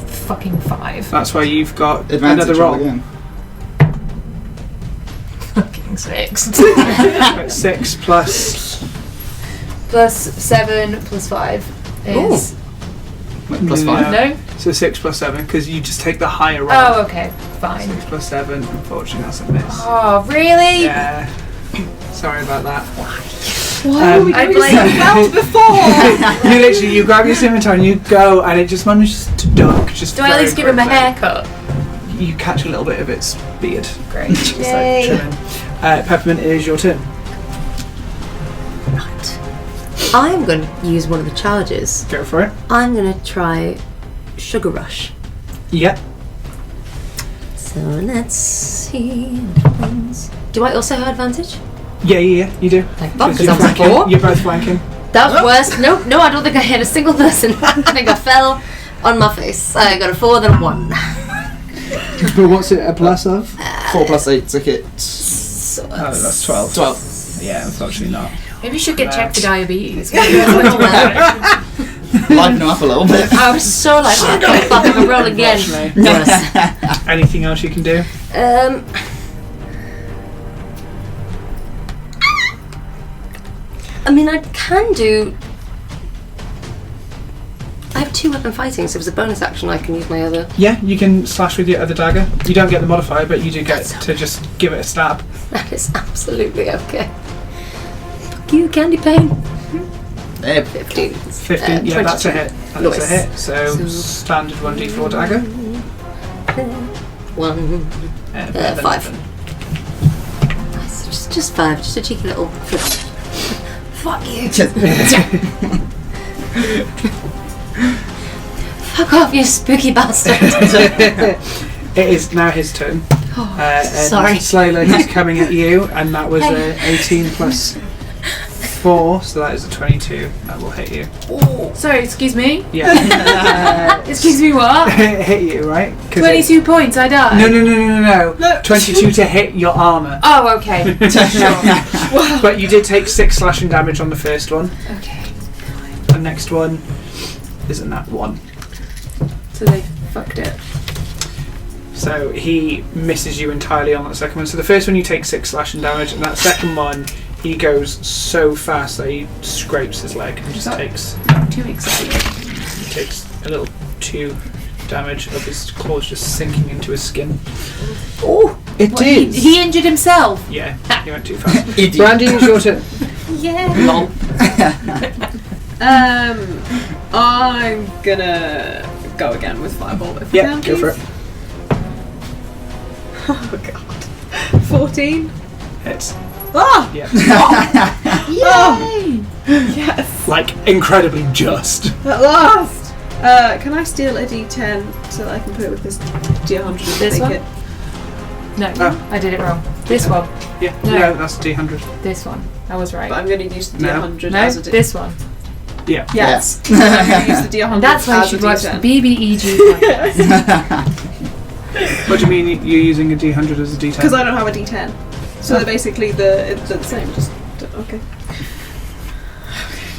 Fucking 5. That's why you've got Advantage another roll. again. Fucking 6. 6 plus... Plus 7 plus 5 is... Plus 5. No? So 6 plus 7, because you just take the higher roll. Oh, okay. fine. 6 plus 7, unfortunately, that's a miss. Oh, really? Yeah. Sorry about that. I blame before. You grab your scimitar and you go, and it just manages to duck. Just Do I at least give him a haircut? You catch a little bit of its beard. Great. Just like trimming. Peppermint, it is your turn. Right. I'm going to use one of the charges. Go for it. I'm going to try Sugar Rush. Yep. So let's see. Do I also have advantage? Yeah, you do. Thank fuck, 'cause you're I'm flanking. 4. You're both flanking. That's worse. No, I don't think I hit a single person. I think I fell on my face. I got a 4, then a 1. But what's it a plus of? 4 plus 8 to hit. So Oh, that's 12. 12. Yeah, unfortunately not. Maybe you should get checked for diabetes. Liven up a little bit. I was so like, oh, fuck, I'm gonna roll again. Yes. Anything else you can do? I mean, I can do. I have 2 weapon fighting, so if it's a bonus action, I can use my other. Yeah, you can slash with your other dagger. You don't get the modifier, but you do get to just give it a stab. That is absolutely okay. Fuck you, Candy Pain. 15. 15, yeah, that's a hit. That's a Nice. hit. So standard 1d4 dagger. 1, 5. 11. Nice. Just 5, just a cheeky little. Fuck you. Fuck off, you spooky bastard. It is now his turn. And sorry. SLEIGHLER, he's coming at you, and that was a 18 plus 4, so that is a 22. That will hit you. Sorry, excuse me? Yeah. Excuse me, what? Hit you, right? 'Cause 22 points, I die? No. 22 to hit your armour. Oh, okay. But you did take 6 slashing damage on the first one. Okay. The next one isn't that one. So they fucked it. So he misses you entirely on that second one. So the first one you take 6 slashing damage, and that second one he goes so fast that he scrapes his leg and just takes Too excited. he takes a little 2 damage of his claws just sinking into his skin. Oh, it What, is. he injured himself. Yeah, he went too fast. Idiot. BRANDI, it's your turn. Yeah. Lol. I'm gonna go again with Fireball. If I Yeah, can, go for it. please. Oh god. 14. Hits. Ah! Yeah. Yay! Yes. Like incredibly just. At last. Can I steal a D10 so that I can put it with this D100? This one? It? No, Oh. I did it wrong. This one. Yeah. No. No, that's D100. This one. I was right. But I'm going to use the No. D100 No, as a D. this one. Yeah. Yes. I'm going to use the D100 That's why you as a should watch the D10. BBEG podcast. What do you mean you're using a D100 as a D10? Because I don't have a D10. So they're basically they're the same. Just okay.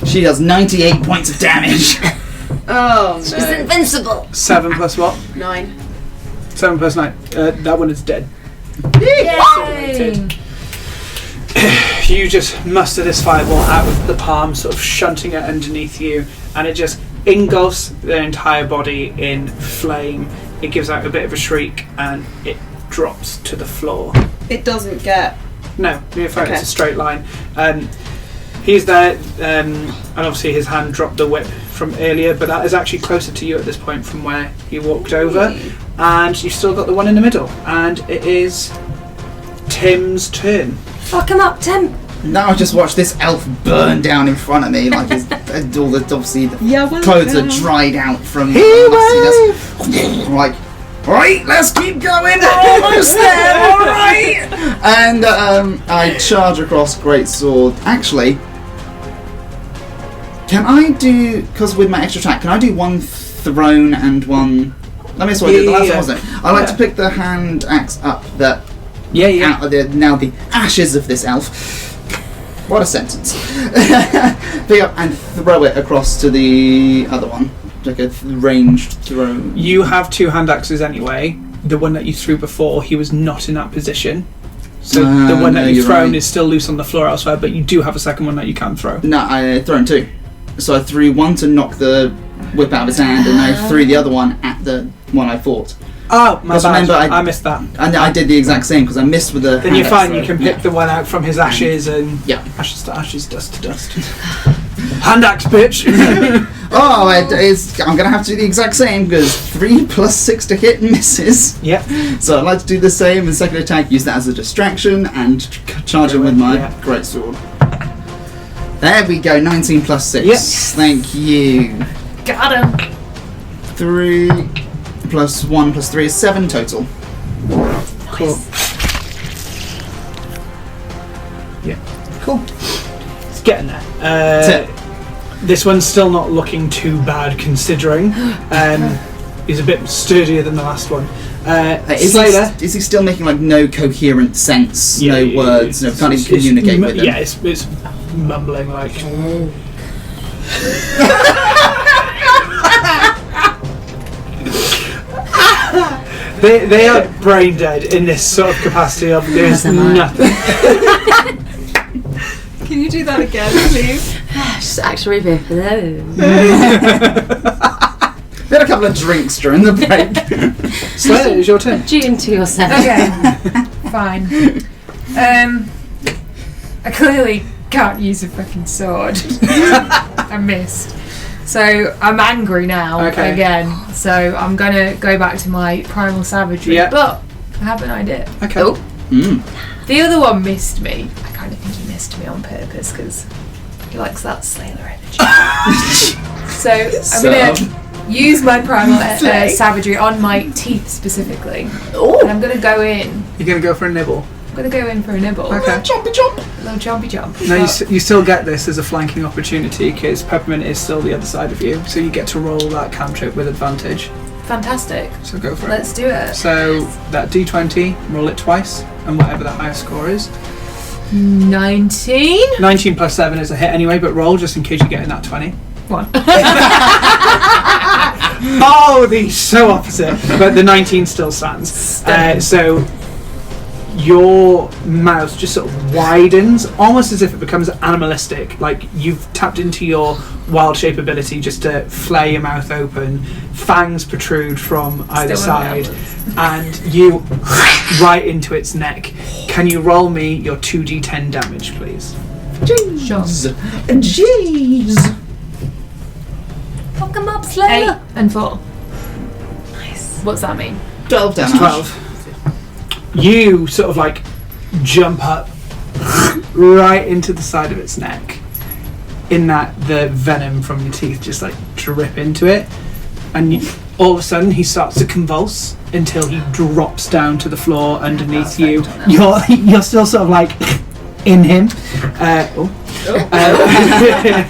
She does 98 points of damage. Oh no. She's invincible. 7 plus what? 9. 7 plus 9. That one is dead. Yay! You just muster this fireball out of the palm, sort of shunting it underneath you, and it just engulfs their entire body in flame. It gives out a bit of a shriek, and it drops to the floor. It doesn't get. No, you're fine, Okay. it's a straight line. He's there, and obviously his hand dropped the whip from earlier, but that is actually closer to you at this point from where he walked over. And you've still got the one in the middle, and it is Tim's turn. Fuck him up, Tim. Now I just watch this elf burn down in front of me, like his, all the obviously the Yeah, clothes are dried out from the mustiness. Like, right, let's keep going. We're almost there. All right. And I charge across greatsword. Actually, can I do? Because with my extra attack, can I do one thrown and one? Let me see what I did the last one, wasn't it? I like to pick the hand axe up that. Yeah. Out of the ashes of this elf. What a sentence. Pick up and throw it across to the other one. Like a ranged throw. You have 2 hand axes anyway. The one that you threw before, he was not in that position. So the one no, that you've you're thrown right. is still loose on the floor elsewhere, but you do have a second one that you can throw. No, I thrown 2. So I threw one to knock the whip out of his hand, and I threw the other one at the one I fought. Oh, my Just bad. remember, I missed that. And I did the exact same because I missed with the. Then you're hand fine. axe, You can so- pick the one out from his ashes and Yeah. ashes to ashes, dust to dust. Hand axe, bitch. Oh, I'm going to have to do the exact same because 3 + 6 to hit misses. Yep. So I'd like to do the same in second attack, use that as a distraction, and charge him with my Yeah. greatsword. There we go, 19 + 6. Yep. Thank you. Got him. 3 + 1 + 3 is 7 total. Cool. Yeah. Cool. It's getting there. That's it. This one's still not looking too bad considering. He's a bit sturdier than the last one. SLEIGHLER. Is he still making like no coherent sense, Yeah, no yeah, words, yeah. no can't even communicate with them? Yeah, it's mumbling like. They are brain dead in this sort of capacity of there's nothing. Can you do that again, please? Just actually be hello. We had a couple of drinks during the break. SLEIGHLER, it's your turn. June to yourself. Okay, fine. I clearly can't use a fucking sword. I missed. So I'm angry now Okay. again. So I'm gonna go back to my primal savagery. Yeah. But I have an idea. Okay. Oh. The other one missed me. I kind of think he missed me on purpose because he likes that SLEIGHLER energy. So I'm gonna use my primal savagery on my teeth specifically. And I'm gonna go in. You're gonna go for a nibble. I'm gonna go in for a nibble. Okay. Chompy chomp. A little chompy chomp. Now you still get this as a flanking opportunity because Peppermint is still the other side of you, so you get to roll that cantrip with advantage. Fantastic. So go for it. Let's do it. So that D20, roll it twice, and whatever the highest score is. 19. 19 + 7 is a hit anyway, but roll just in case you get in that 20. 1. Oh, the so opposite. But the 19 still stands. So your mouth just sort of widens, almost as if it becomes animalistic. Like you've tapped into your wild shape ability just to flay your mouth open. Fangs protrude from either Still on the side, and you right into its neck. Can you roll me your 2d10 damage, please? Sure. Jeez. Fuck 'em up, 8 SLEIGHLER. and 4. Nice. What's that mean? 12 damage. 12. You sort of like jump up right into the side of its neck. In that, the venom from your teeth just like drip into it, and all of a sudden he starts to convulse until he drops down to the floor underneath you. You're still sort of like in him.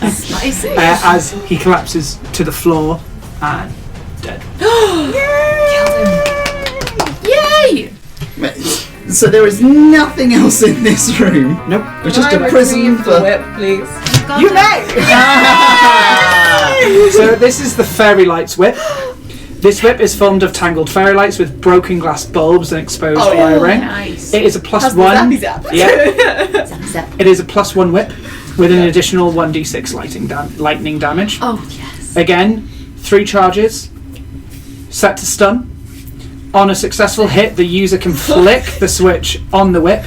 Spicy. As he collapses to the floor and dead. Yay! So there is nothing else in this room. Nope. It's just Can I a prison retrieve the for. whip, please? You may! So this is the Fairy Lights whip. This whip is formed of tangled fairy lights with broken glass bulbs and exposed wiring. Nice. It is a +1. Zappy zap. Yeah. Zap. It is a +1 whip with an additional 1d6 lightning damage. Oh, yes. Again, 3 charges. Set to stun. On a successful hit, the user can flick the switch on the whip,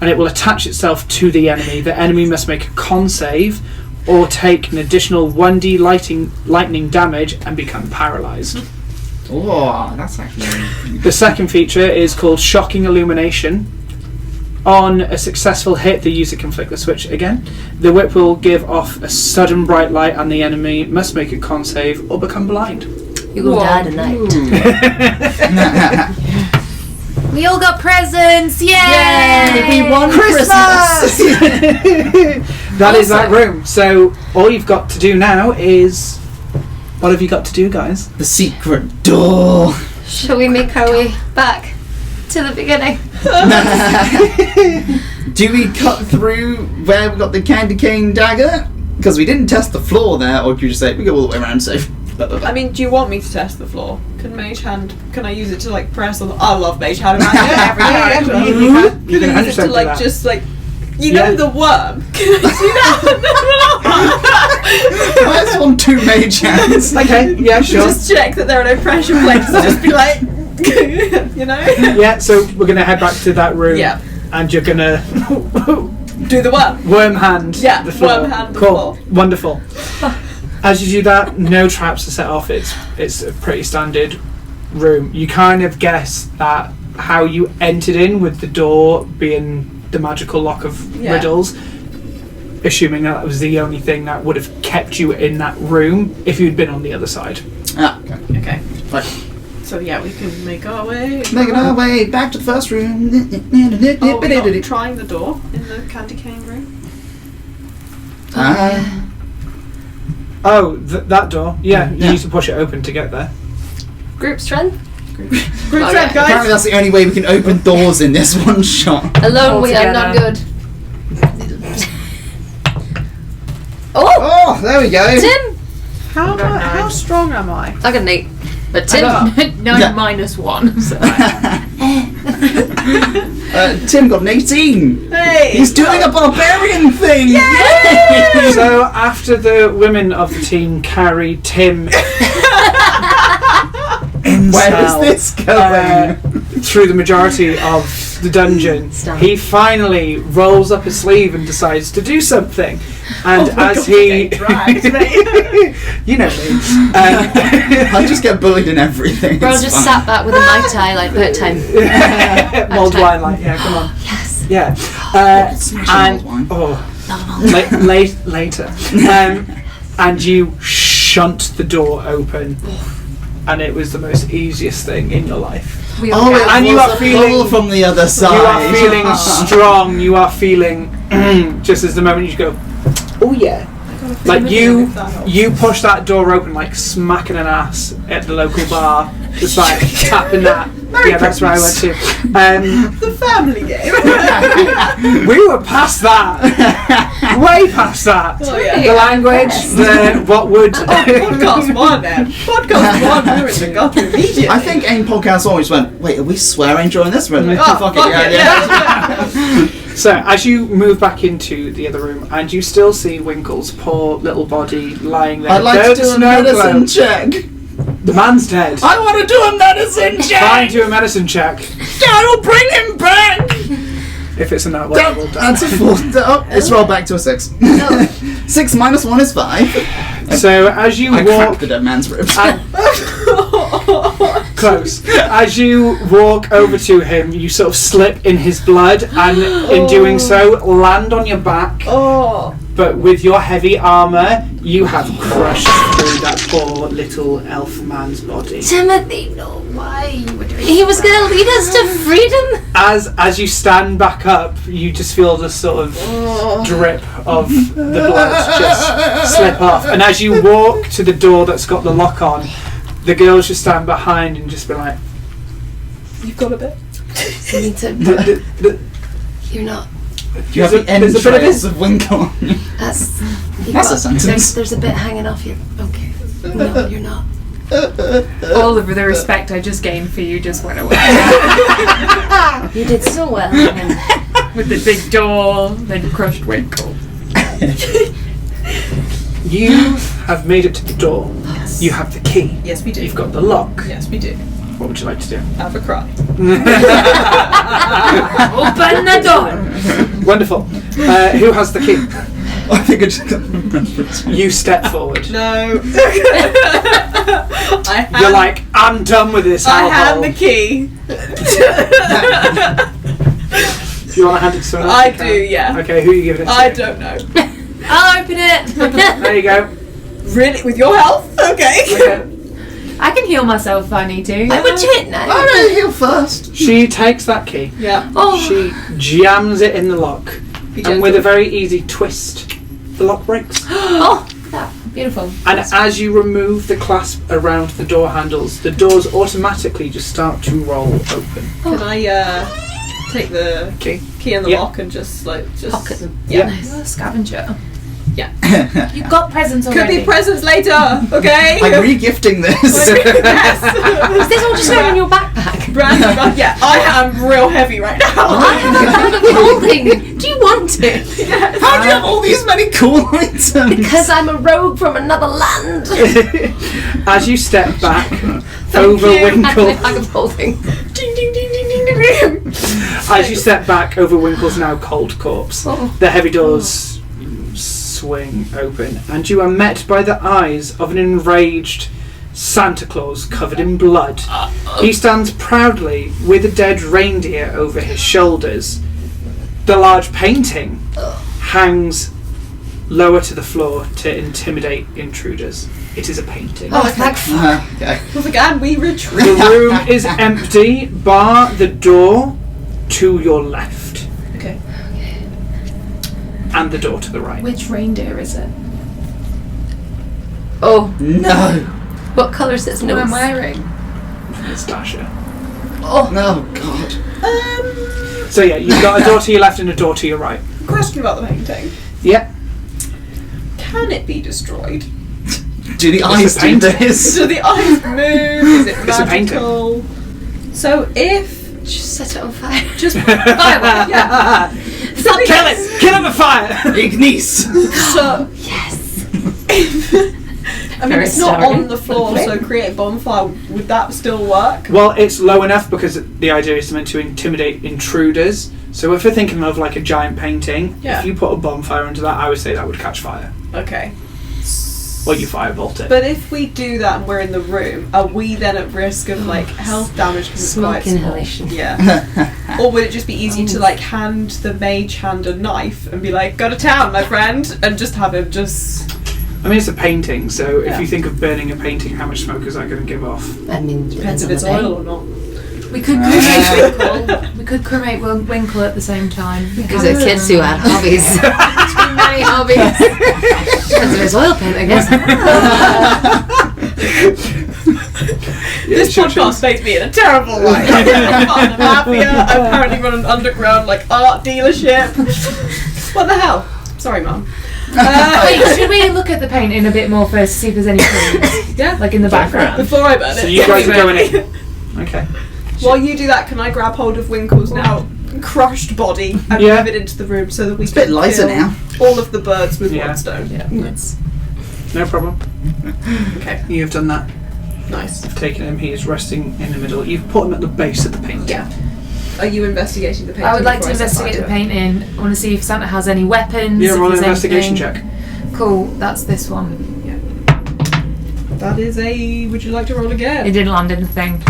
and it will attach itself to the enemy. The enemy must make a con save or take an additional 1d lightning damage and become paralysed. Oh, that's actually. The second feature is called Shocking Illumination. On a successful hit, the user can flick the switch again. The whip will give off a sudden bright light, and the enemy must make a con save or become blind. You will die tonight. We all got presents! Yay! We won Christmas! That is that room. So all you've got to do now is... What have you got to do, guys? The secret door. Shall we make our way back to the beginning? Do we cut through where we got the candy cane dagger? Because we didn't test the floor there, or do you just say we go all the way around safe? I mean, do you want me to test the floor? Can I use it to like press on the... I love Mage Hand magic every character. You Can I use it to like just like... You know the worm? Can I do that? I just want 2 mage hands. Okay, yeah, sure. Just check that there are no pressure plates. Just be like... You know? Yeah, so we're going to head back to that room. Yeah. And you're going to Do the worm. worm hand Yeah, the floor. worm hand the Cool. floor. Wonderful. As you do that, no traps are set off. It's a pretty standard room. You kind of guess that how you entered in with the door being the magical lock of riddles, assuming that was the only thing that would have kept you in that room if you'd been on the other side. Ah, okay. Okay. Right. So yeah, we can make our way. Making our way back to the first room. Oh, we're not trying the door in the candy cane room. Oh, that door? Yeah, you Yeah. need to push it open to get there. Group strength. Group strength, Apparently guys. that's the only way we can open doors in this one shot. Alone All we are not together. good. Oh, Oh, there we go. Tim. How strong am I? I got an 8. But Tim. 9 Yeah. minus 1. So Tim got an 18. Hey. He's doing a barbarian thing. Yay! So after the women of the team carry Tim in Where is cell, this going? through the majority of the dungeon, Stop. he finally rolls up his sleeve and decides to do something. And Oh my as God, he, dragged, you know me, I just get bullied in everything. Bro it's just fine. sat back with a Mai Tai like that time. mulled wine, like yeah, come on, Yes. yeah, Smash and mulled wine. later, and you shunt the door open, and it was the most easiest thing in your life. we Oh, all it And you was are a feeling- pull from the other side. You are feeling strong. You are feeling just as the moment you go, oh yeah, like you push that door open like smacking an ass at the local bar, just like tapping that. Yeah, that's where I went to. The family game. We were past that, way past that. Oh, yeah. The language, the what would. Podcast 1 then. Podcast 1, we were in the gutter immediately. I think AIM Podcast always went, wait, are we swearing during this? We're like, Oh, fuck fuck it, it, yeah. So as you move back into the other room, and you still see Winkle's poor little body lying there. I'd like to Don't do a snow medicine globe. check. The man's dead. I want to do a medicine Try check. and do a medicine check. I will bring him back. If it's a no, well, we'll That's a 4. Oh, it's rolled back to a 6. 6 minus 1 is 5. So as you I walk cracked the dead man's ribs. close, as you walk over to him, you sort of slip in his blood, and in doing so, land on your back. Oh. But with your heavy armour, you have crushed through that poor little elf man's body. Timothy, no, why you were doing He was going to lead us to freedom. As you stand back up, you just feel the sort of drip of the blood just slip off. And as you walk to the door that's got the lock on, the girls just stand behind and just be like, You've got a bit. You need to. You're not. Do you have the there's a bit of entrails of Winkle on you? That's. That's a sentence. There's a bit hanging off you. Okay. No, you're not. all of the respect I just gained for you just went away. You did so well. With the big door, then crushed Winkle. you have made it to the door. You have the key. Yes, we do. You've got the lock. Yes, we do. What would you like to do? Have a cry. Open the door! Wonderful. Who has the key? I think I just got remembered. You step forward. No. You're like, I'm done with this I hellhole. hand the key. Do you want to hand it to someone else? I You can. do, yeah. Okay, who are you giving it to? I don't know. I'll open it! There you go. Really? With your help? Okay. Okay. I can heal myself if I need to. I would do it now. I'm gonna heal first. She takes that key. Yeah. Oh. She jams it in the lock. Be And with a gentle. very easy twist, the lock breaks. Oh. Beautiful. And as you remove the clasp around the door handles, the doors automatically just start to roll open. Can I take the Okay. key in the Yeah. lock and just Pocket them. Yeah. You're a scavenger. Yeah. You've got presents Could already. be presents later, okay? I'm re-gifting this. Yes. Is this all just going in your backpack? Brandi, yeah, I am real heavy right now. I have a bag of holding. Do you want it? How do you have all these many cool items? Because I'm a rogue from another land. As you step back over Winkle, A bag of holding. Ding, ding, ding, ding, ding, ding. as you step back over Winkle's now cold corpse, the heavy doors swing open, and you are met by the eyes of an enraged Santa Claus covered in blood. He stands proudly with a dead reindeer over his shoulders. The large painting hangs lower to the floor to intimidate intruders. It is a painting. Oh, thank fuck. Okay. Once again, we retreat. The room is empty, bar the door to your left. Okay. And the door to the right. Which reindeer is it? Oh, No. what colour is this What am nose? I wearing? It's Dasha. Oh God. So yeah, you've got a door to your left and a door to your right. Question about the painting. Yep. Can it be destroyed? Do the It's eyes a do painting. this? Do the eyes move? Is it It's a painting. magical? So if Just set it on fire. just firework, yeah. Kill it! Kill it with fire! Ignis. So Yes. I mean, Very it's not starry. on the floor, so create a bonfire. Would that still work? Well, it's low enough because the idea is meant to intimidate intruders. So if you're thinking of like a giant painting, Yeah. if you put a bonfire into that, I would say that would catch fire. Okay. Or you firebolt it. But if we do that and we're in the room, are we then at risk of like health damage because it's Smoke quite small? inhalation. Yeah. Or would it just be easy to like hand the mage hand a knife and be like, "Go to town, my friend," and just have him just? I mean, it's a painting, so Yeah. if you think of burning a painting, how much smoke is that going to give off? I mean, Depends depends if on it's the day. oil or not. We could cremate Winkle. We could cremate Winkle at the same time. Because it's kids who had hobbies. Too many hobbies. Depends if it's oil paint, I guess. This podcast makes me in a terrible life. I'm part of the mafia. I apparently run an underground like art dealership. What the hell? Sorry, Mum. Wait, should we look at the painting a bit more first to see if there's any clues? Yeah. Like in the background. Before I burn it. So you guys are going in. Okay. While you do that, can I grab hold of Winkle's now crushed body and Yeah. move it into the room so that we It's a bit can lighter kill now. all of the birds with Yeah. one stone? Yeah, that's No problem. Okay, You've done that. nice. You've taken him. He is resting in the middle. You've put him at the base of the painting. Yeah. Are you investigating the painting? I would like to before I set investigate the fire to it? painting. I want to see if Santa has any weapons. Yeah, if roll an there's investigation anything. check. Cool, that's this one. That is a. Would you like to roll again? It didn't land anything.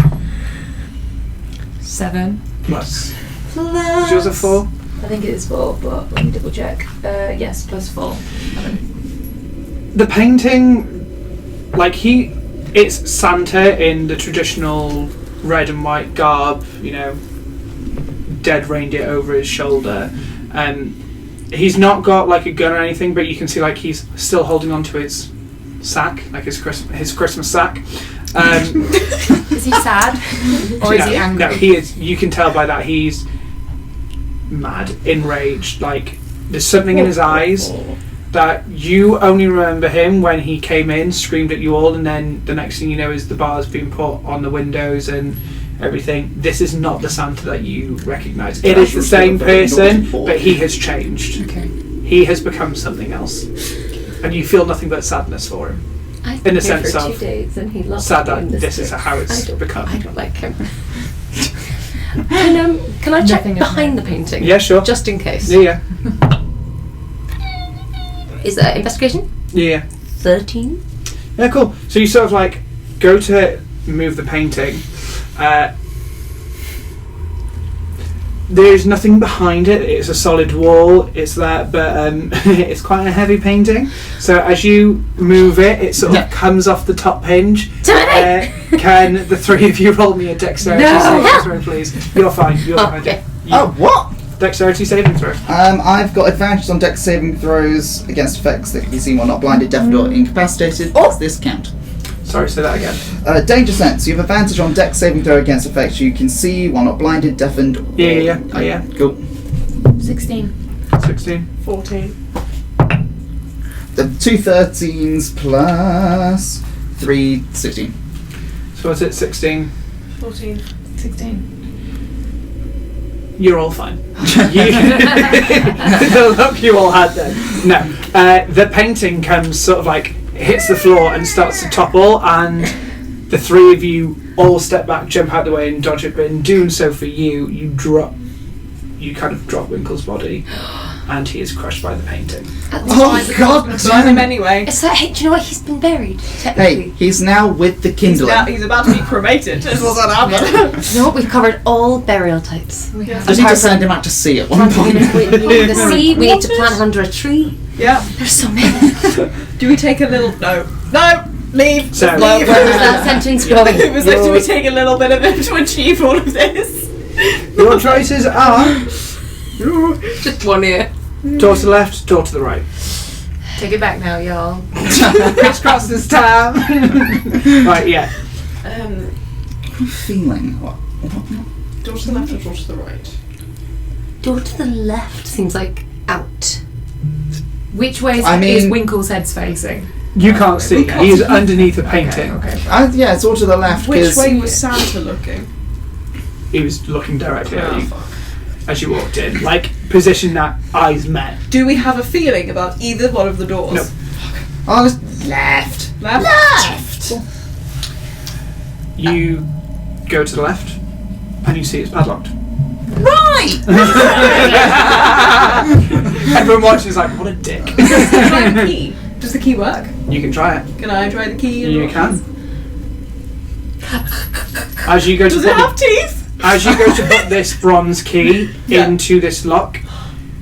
7. Plus. Is yours a 4? I think it is 4, but let me double check. Yes, plus 4. The painting, like it's Santa in the traditional red and white garb, you know, dead reindeer over his shoulder. He's not got like a gun or anything, but you can see like he's still holding on to his sack, like his Christmas sack. Is he sad? Or is he angry? No, he is. You can tell by that he's mad, enraged. Like there's something in his eyes that you only remember him when he came in, screamed at you all, and then the next thing you know is the bars being put on the windows and everything. This is not the Santa that you recognise. It is the same person, but he has changed. Okay. He has become something else, and you feel nothing but sadness for him. I've In the been here sense for of 2 days and he loves sad me that in this is trip. how it's become. I don't like him. Can I check Nothing of behind the note. painting? Yeah, sure. Just in case. Yeah. Is that investigation? Yeah. 13? Yeah, cool. So you sort of like go to move the painting. There's nothing behind it. It's a solid wall. It's there, but it's quite a heavy painting. So as you move it, it sort of comes off the top hinge. Can the three of you roll me a dexterity saving throw, please? You're fine. You're fine. Okay. Oh, what? Dexterity saving throw. I've got advantages on dex saving throws against effects that can be seen while not blinded, deafened, or incapacitated. Does this count? Sorry, say that again. Danger sense. You have advantage on dex saving throw against effects you can see while not blinded, deafened. Or... Yeah. Cool. 16. 16. 14. The 2 13s plus 3 16. So what's it? 16. 14. 16. You're all fine. The look you all had then. No. The painting comes sort of like, hits the floor and starts to topple, and the three of you all step back, jump out the way and dodge it, but in doing so for you, you kind of drop Winkle's body, and he is crushed by the painting. Oh God! Burn him anyway. It's like, hey, do you know what? He's been buried. Hey, Technically. he's now with the Kindler. He's about to be cremated. This was happen. You know what? We've covered all burial types. I need to send him out to sea at one point. We need the sea. We need to plant under a tree. Yeah. There's so many. Do we take a little... No, leave. So- Leave. Where was that sentence going? It was like, do we take a little bit of it to achieve all of this? Your choices are Just one ear. door to the left, door to the right. Take it back now, y'all. Crisscross this time. Right, yeah. Feeling what? Door to the left or door to the right? Door to the left seems like out. Which way is, I mean- is Winkle's head's facing? You can't see. He's underneath the painting. Okay. Yeah, it's all to the left. Which 'cause- way was Santa looking? He was looking directly at you fuck. as you walked in. Like, position that eyes met. Do we have a feeling about either one of the doors? No. Oh, it's left. Left? You go to the left, and you see it's padlocked. Right. Everyone watching is like, what a dick. Can I try the key? Does the key work? You can try it. Can I try the key? You can. As you go to Does put it have teeth? as you go to put this bronze key Yeah. into this lock,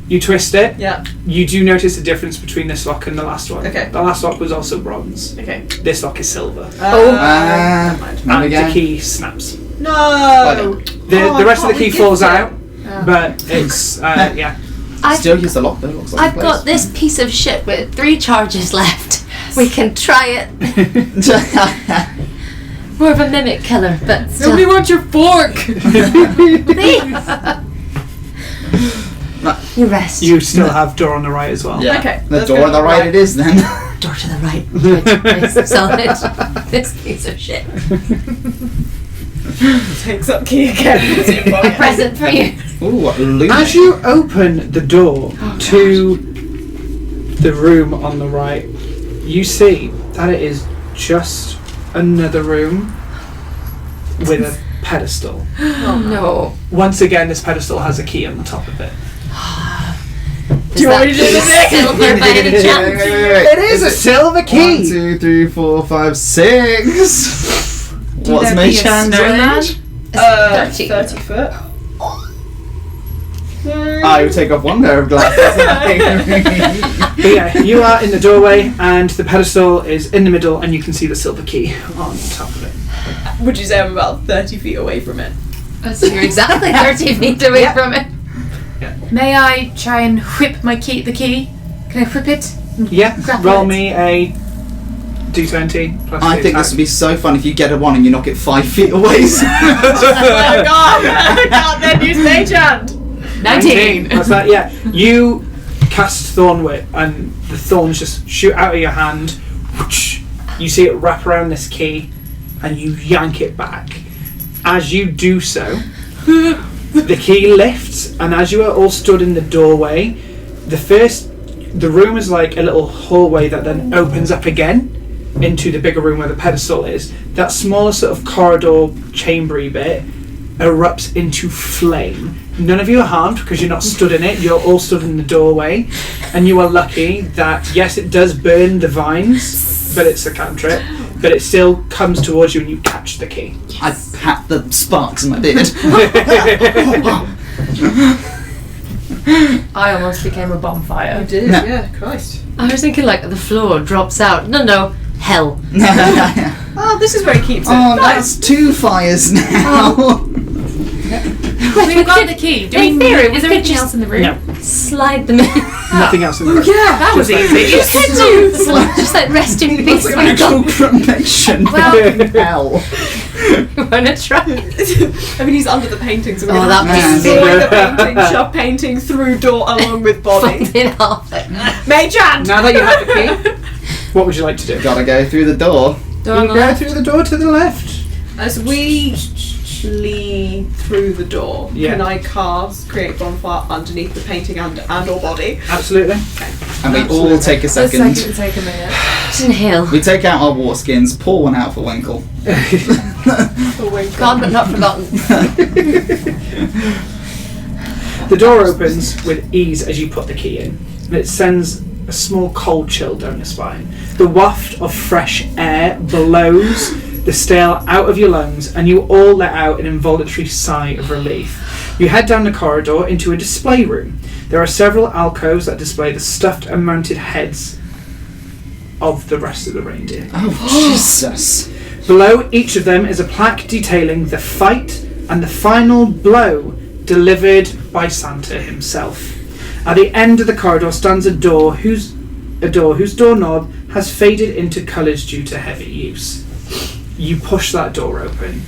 you twist it. Yeah. You do notice a difference between this lock and the last one. Okay. The last lock was also bronze. Okay. This lock is silver. Never There we And go. the key snaps. No! The rest of the key falls out, Oh. but it's yeah. Still use the lock though. Looks like I've got this piece of shit with 3 charges left. We can try it. More of a mimic killer, but still. Nobody wants your fork! Please. You rest. You still have door on the right as well. Yeah. Okay, The let's door go on the right it is then. Door to the right. Solid. This piece of shit. Takes up key again. A present for you. Ooh, loot. As you open the door to the room on the right, you see that it is just another room with a pedestal. Oh no. Once again, this pedestal has a key on the top of it. Do you want me to do the silver by any chance? It is a silver 1, key! 2, 3, 4, 5, 6. What's there my be a chance snowman? range? 30. 30 foot. I would take off one pair of glasses. But yeah, you are in the doorway, and the pedestal is in the middle, and you can see the silver key on top of it. Would you say I'm about 30 feet away from it? So you're exactly 30 feet away from it. May I try and whip the key? Can I whip it? Yeah, Grapple roll it. me a d20 plus I the think attack. this would be so fun if you get a 1 and you knock it 5 feet away. Oh god! I can't then use Mage Hand! 19. That's that, yeah. You cast Thorn Whip, and the thorns just shoot out of your hand. Whoosh. You see it wrap around this key, and you yank it back. As you do so, the key lifts, and as you are all stood in the doorway, the room is like a little hallway that then opens up again into the bigger room where the pedestal is. That smaller sort of corridor chambery bit erupts into flame. None of you are harmed because you're not stood in it. You're all stood in the doorway, and you are lucky that yes, it does burn the vines, but it's a cantrip. But it still comes towards you, and you catch the key. I pat the sparks in my beard. I almost became a bonfire. You did, No. yeah, Christ. I was thinking like the floor drops out. No, hell. Oh, this is where he keeps it. Oh, Nice. that's 2 fires now. We've got the key. Do in we theory, is we there could anything just- else in the room? No, Slide them in. nothing else in the room. Yeah, that was easy. You said just like rest in peace. It's like an actual cremation. Well- Hell. You wanna try? I mean, he's under the painting, so we're Oh, gonna that man. destroy the painting, shove painting through door along with body. Fucked it off. Mage Hand! Now that you have the key, what would you like to do? Gotta go through the door. Door on You the go left. through the door to the left. As we directly through the door, Yeah. can I cast create bonfire underneath the painting and or body? Absolutely. And we all take a Just second. to take a minute. Just inhale. We take out our war skins, pour one out for Winkle. Gone but not forgotten. The door opens with ease as you put the key in, and it sends a small cold chill down your spine. The waft of fresh air blows the stale out of your lungs, and you all let out an involuntary sigh of relief. You head down the corridor into a display room. There are several alcoves that display the stuffed and mounted heads of the rest of the reindeer. Oh, Jesus. Below each of them is a plaque detailing the fight and the final blow delivered by Santa himself. At the end of the corridor stands a door whose doorknob has faded into colours due to heavy use. You push that door open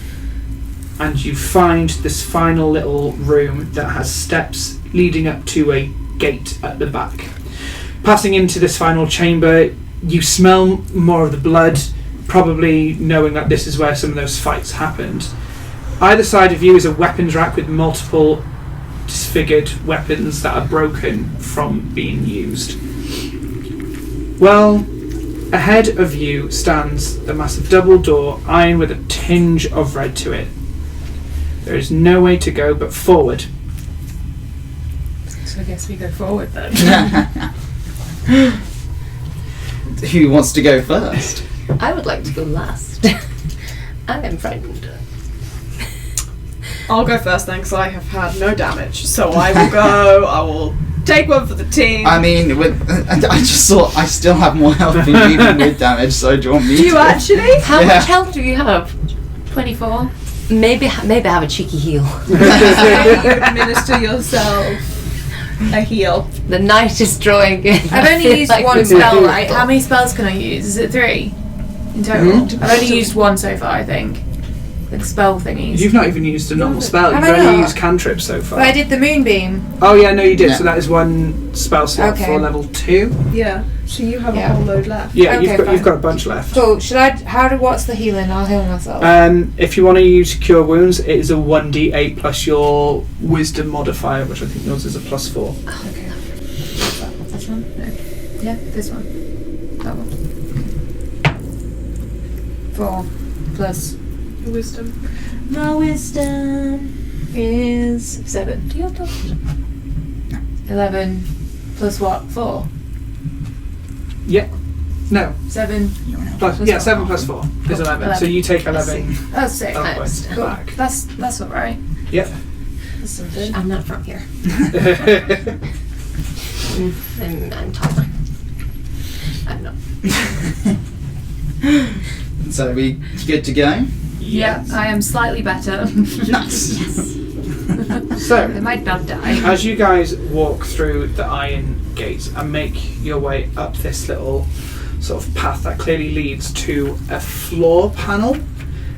and you find this final little room that has steps leading up to a gate at the back. Passing into this final chamber, you smell more of the blood, probably knowing that this is where some of those fights happened. Either side of you is a weapons rack with multiple disfigured weapons that are broken from being used. Well, ahead of you stands a massive double door, iron with a tinge of red to it. There is no way to go but forward. So I guess we go forward then. Who wants to go first? I would like to go last. I am frightened. I'll go first then, because I have had no damage. So I will go. I will take one for the team. I mean, I just thought I still have more health than you even with damage, so do you want me Do you to? actually? How Yeah. much health do you have? 24. Maybe have a cheeky heal. You administer yourself a heal. The night is drawing in. I've I only feel used like one we spell, might- right? How many spells can I use? Is it 3 in total? I've only used one so far, I think. Like spell thingies. You've not even used a normal spell, Have you've I only not? used cantrips so far. But I did the moonbeam. Oh yeah, no you did, Yeah. so that is one spell slot Okay. for level 2. Yeah. So you have a Yeah. whole load left. Yeah, Okay, you've fine. got a bunch left. Cool. What's the healing? I'll heal myself. If you want to use Cure Wounds, it is a 1d8 plus your Wisdom modifier, which I think yours is a +4. Okay. This one? No. Yeah, this one. That one. 4 plus. Wisdom. My wisdom Is 7. Do you have that? 11 plus what? 4? Yeah. No. 7. Plus, Plus yeah, four. 7 plus 4 is 11. So you take 11 That's 6. points Cool. back. That's alright. Yep. That's something. I'm not from here. I'm taller. I'm not. So are we good to go? Yeah, I am slightly better. Nice. I So, might not die. as you guys walk through the iron gates and make your way up this little sort of path that clearly leads to a floor panel,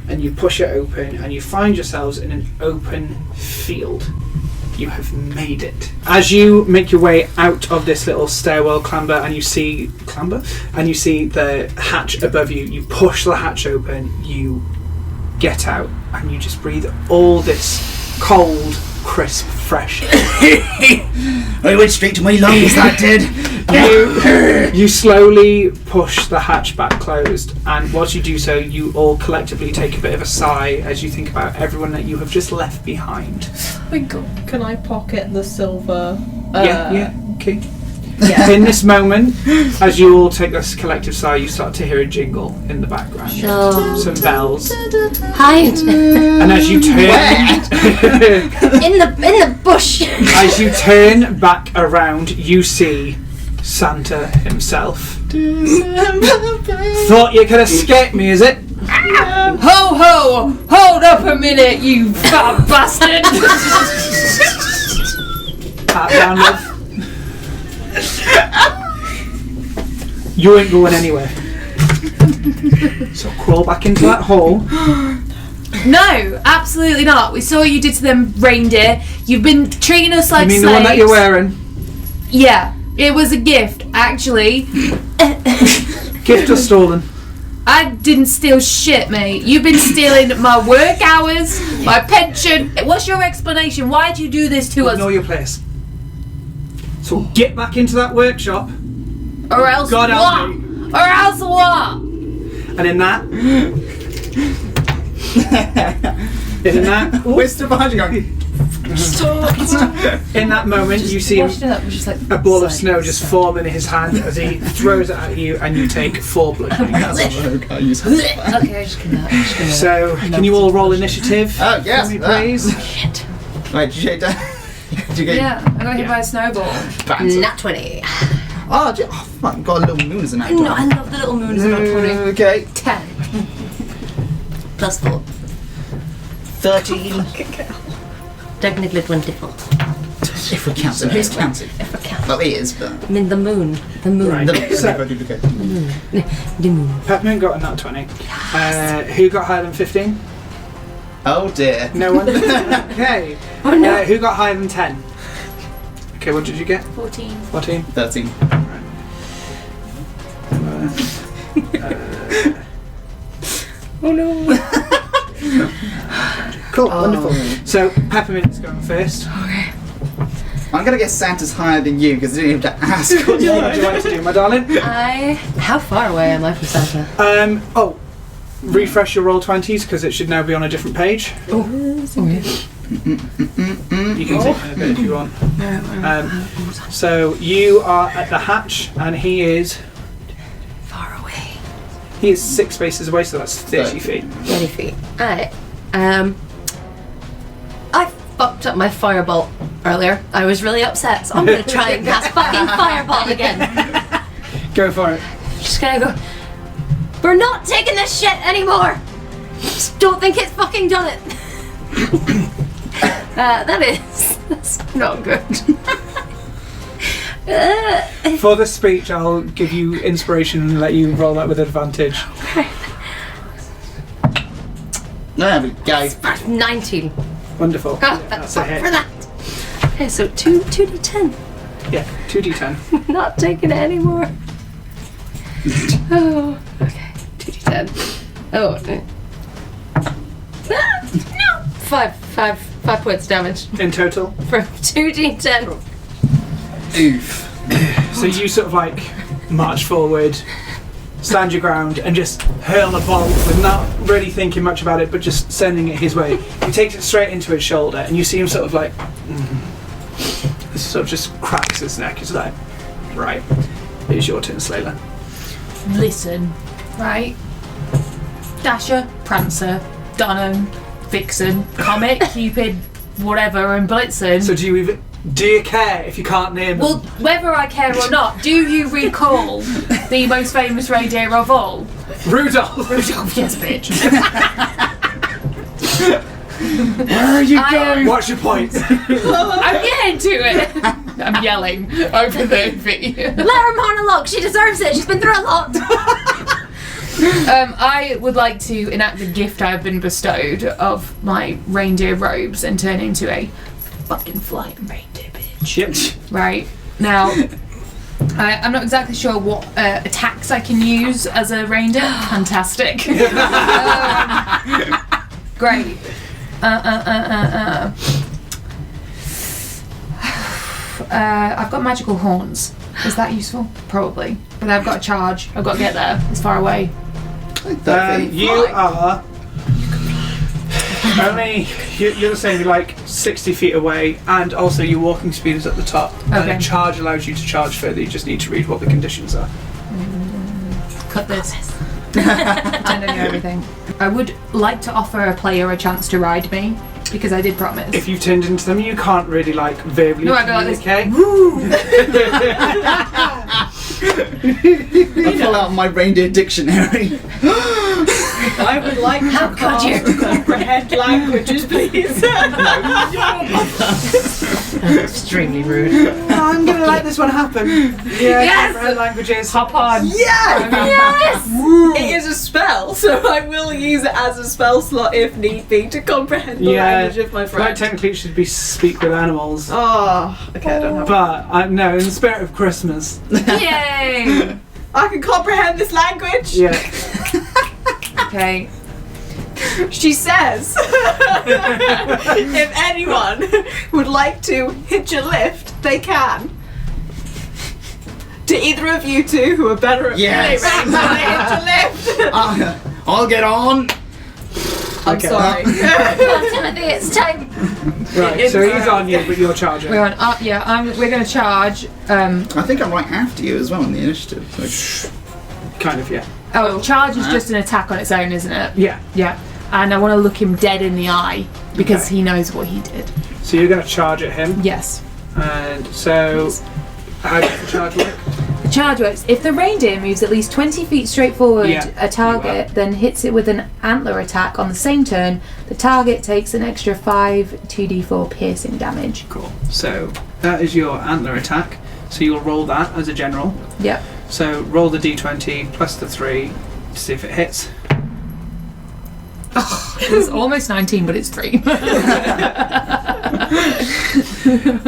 and you push it open and you find yourselves in an open field. You have made it. As you make your way out of this little stairwell clamber and you see the hatch above you, you push the hatch open, you get out and you just breathe all this cold, crisp, fresh I went straight to my lungs, that did. You slowly push the hatch back closed, and whilst you do so, you all collectively take a bit of a sigh as you think about everyone that you have just left behind. Winkle. Can I pocket the silver? Okay. Yeah. In this moment, as you all take this collective sigh, you start to hear a jingle in the background. No. Some bells. Hide And as you turn in the bush. as you turn back around, you see Santa himself. Thought you could escape me, is it? Ho ho! Hold up a minute, you fat bastard! Pat down, love. You ain't going anywhere. So crawl back into that hole. No, absolutely not. We saw what you did to them reindeer. You've been treating us like You mean slaves. the one that you're wearing? Yeah, it was a gift, actually. Gift or stolen? I didn't steal shit, mate. You've been stealing my work hours, my pension. What's your explanation? Why'd you do this to us? Know your place. So get back into that workshop. Or else God help what? me. Or else what? And in that... Whisper behind you going, in that moment, you see Washed it up, just like, a ball of snow just form in his hand as he throws it at you, and you take 4 bludgeoning damage. I use her. Okay, I'm just gonna. So, can you all roll initiative? Oh, yes. For me, please. Shit. Wait, did you get that? Did you get Yeah, I got hit by a snowball. banter? Nat 20. Oh, fuck, got a little moon as an actor. No, I love the little moons in Nat 20. Okay. 10. Plus 4. 13. Technically 24. If we're counting. Who's counting? If I count. Well, he is, but... I mean, the moon. The moon. Right. The moon. Peppermint got a nat 20. Who got higher than 15? Oh dear. No one? Okay. Oh no. Who got higher than 10? Okay, what did you get? 14. 14? 13. Oh no. Cool, wonderful. So, Peppermint's going first. I'm gonna guess Santa's higher than you because I didn't have to ask. What would you like to do, my darling? How far away am I from Santa? Refresh your roll 20s because it should now be on a different page. You can take it in a bit if you want. So you are at the hatch, and he is Far away. he is 6 spaces away, so that's 30 feet. 30 feet. Alright. I fucked up my firebolt earlier. I was really upset, so I'm gonna try and cast fucking firebolt again. Go for it. Just gonna go. We're not taking this shit anymore. Just don't think it's fucking done it. That's not good. For the speech, I'll give you inspiration and let you roll that with advantage. There we go. 19. Wonderful. That's a up hit. for that. Okay, so 2d10. Yeah, 2d10. Not taking it anymore. Oh, okay. 2d10. Oh. No! 5 points damage In total. from 2d10. Oof. So you sort of like march forward, stand your ground, and just hurl a bolt with not really thinking much about it, but just sending it his way. He takes it straight into his shoulder, and you see him sort of like, this sort of just cracks his neck. He's like, right, it's your turn, SLEIGHLER. Listen, right? Dasher, Prancer, Dunham, Vixen, Comet, Cupid, whatever, and Blitzen. So do you care if you can't name them? Well, whether I care or not, do you recall the most famous reindeer of all? Rudolph! Rudolph, yes, bitch. Where are you going? What's your point? I'm getting to it. I'm yelling over the feet. Let her monologue. She deserves it. She's been through a lot. I would like to enact the gift I have been bestowed of my reindeer robes and turn into a fucking flying reindeer bitch. Yep. Right. Now, I'm not exactly sure what attacks I can use as a reindeer. Fantastic. Great. I've got magical horns. Is that useful? Probably. But I've got a charge. I've got to get there. It's far away. You are only you're saying you're like 60 feet away, and also your walking speed is at the top. And Okay. a charge allows you to charge further. You just need to read what the conditions are. Cut this. I don't know everything. I would like to offer a player a chance to ride me, because I did promise. If you've turned into them, you can't really like verbally No, I go like this. communicate. I pull out my reindeer dictionary. I would like to comprehend languages, please. Extremely rude. I'm gonna let this one happen. Yeah, Yes! comprehend languages. Hop on. Yes! It is a spell, so I will use it as a spell slot if need be to comprehend the language of my Like friend. technically it should be speak with animals. Oh, okay, I don't have. But no, in the spirit of Christmas. Yay! I can comprehend this language. Yeah. Okay. She says, if anyone would like to hitch a lift, they can. To either of you two who are better at Yes. hitch a lift. I'll get on. I'm sorry. Timothy, it's time. Right, so he's on you, but you're charging. We're on. We're going to charge. I think I'm right after you as well in the initiative. So. Kind of, yeah. Oh, charge is just an attack on its own, isn't it? Yeah. Yeah. And I want to look him dead in the eye because Okay. he knows what he did. So you're going to charge at him. Yes. And so, how does the charge work? The charge works. If the reindeer moves at least 20 feet straight forward Yeah, a target, then hits it with an antler attack on the same turn, the target takes an extra 5 2d4 piercing damage. Cool. So that is your antler attack. So you'll roll that as a general. Yep. So roll the d20 plus the 3 to see if it hits. It's almost 19, but it's 3.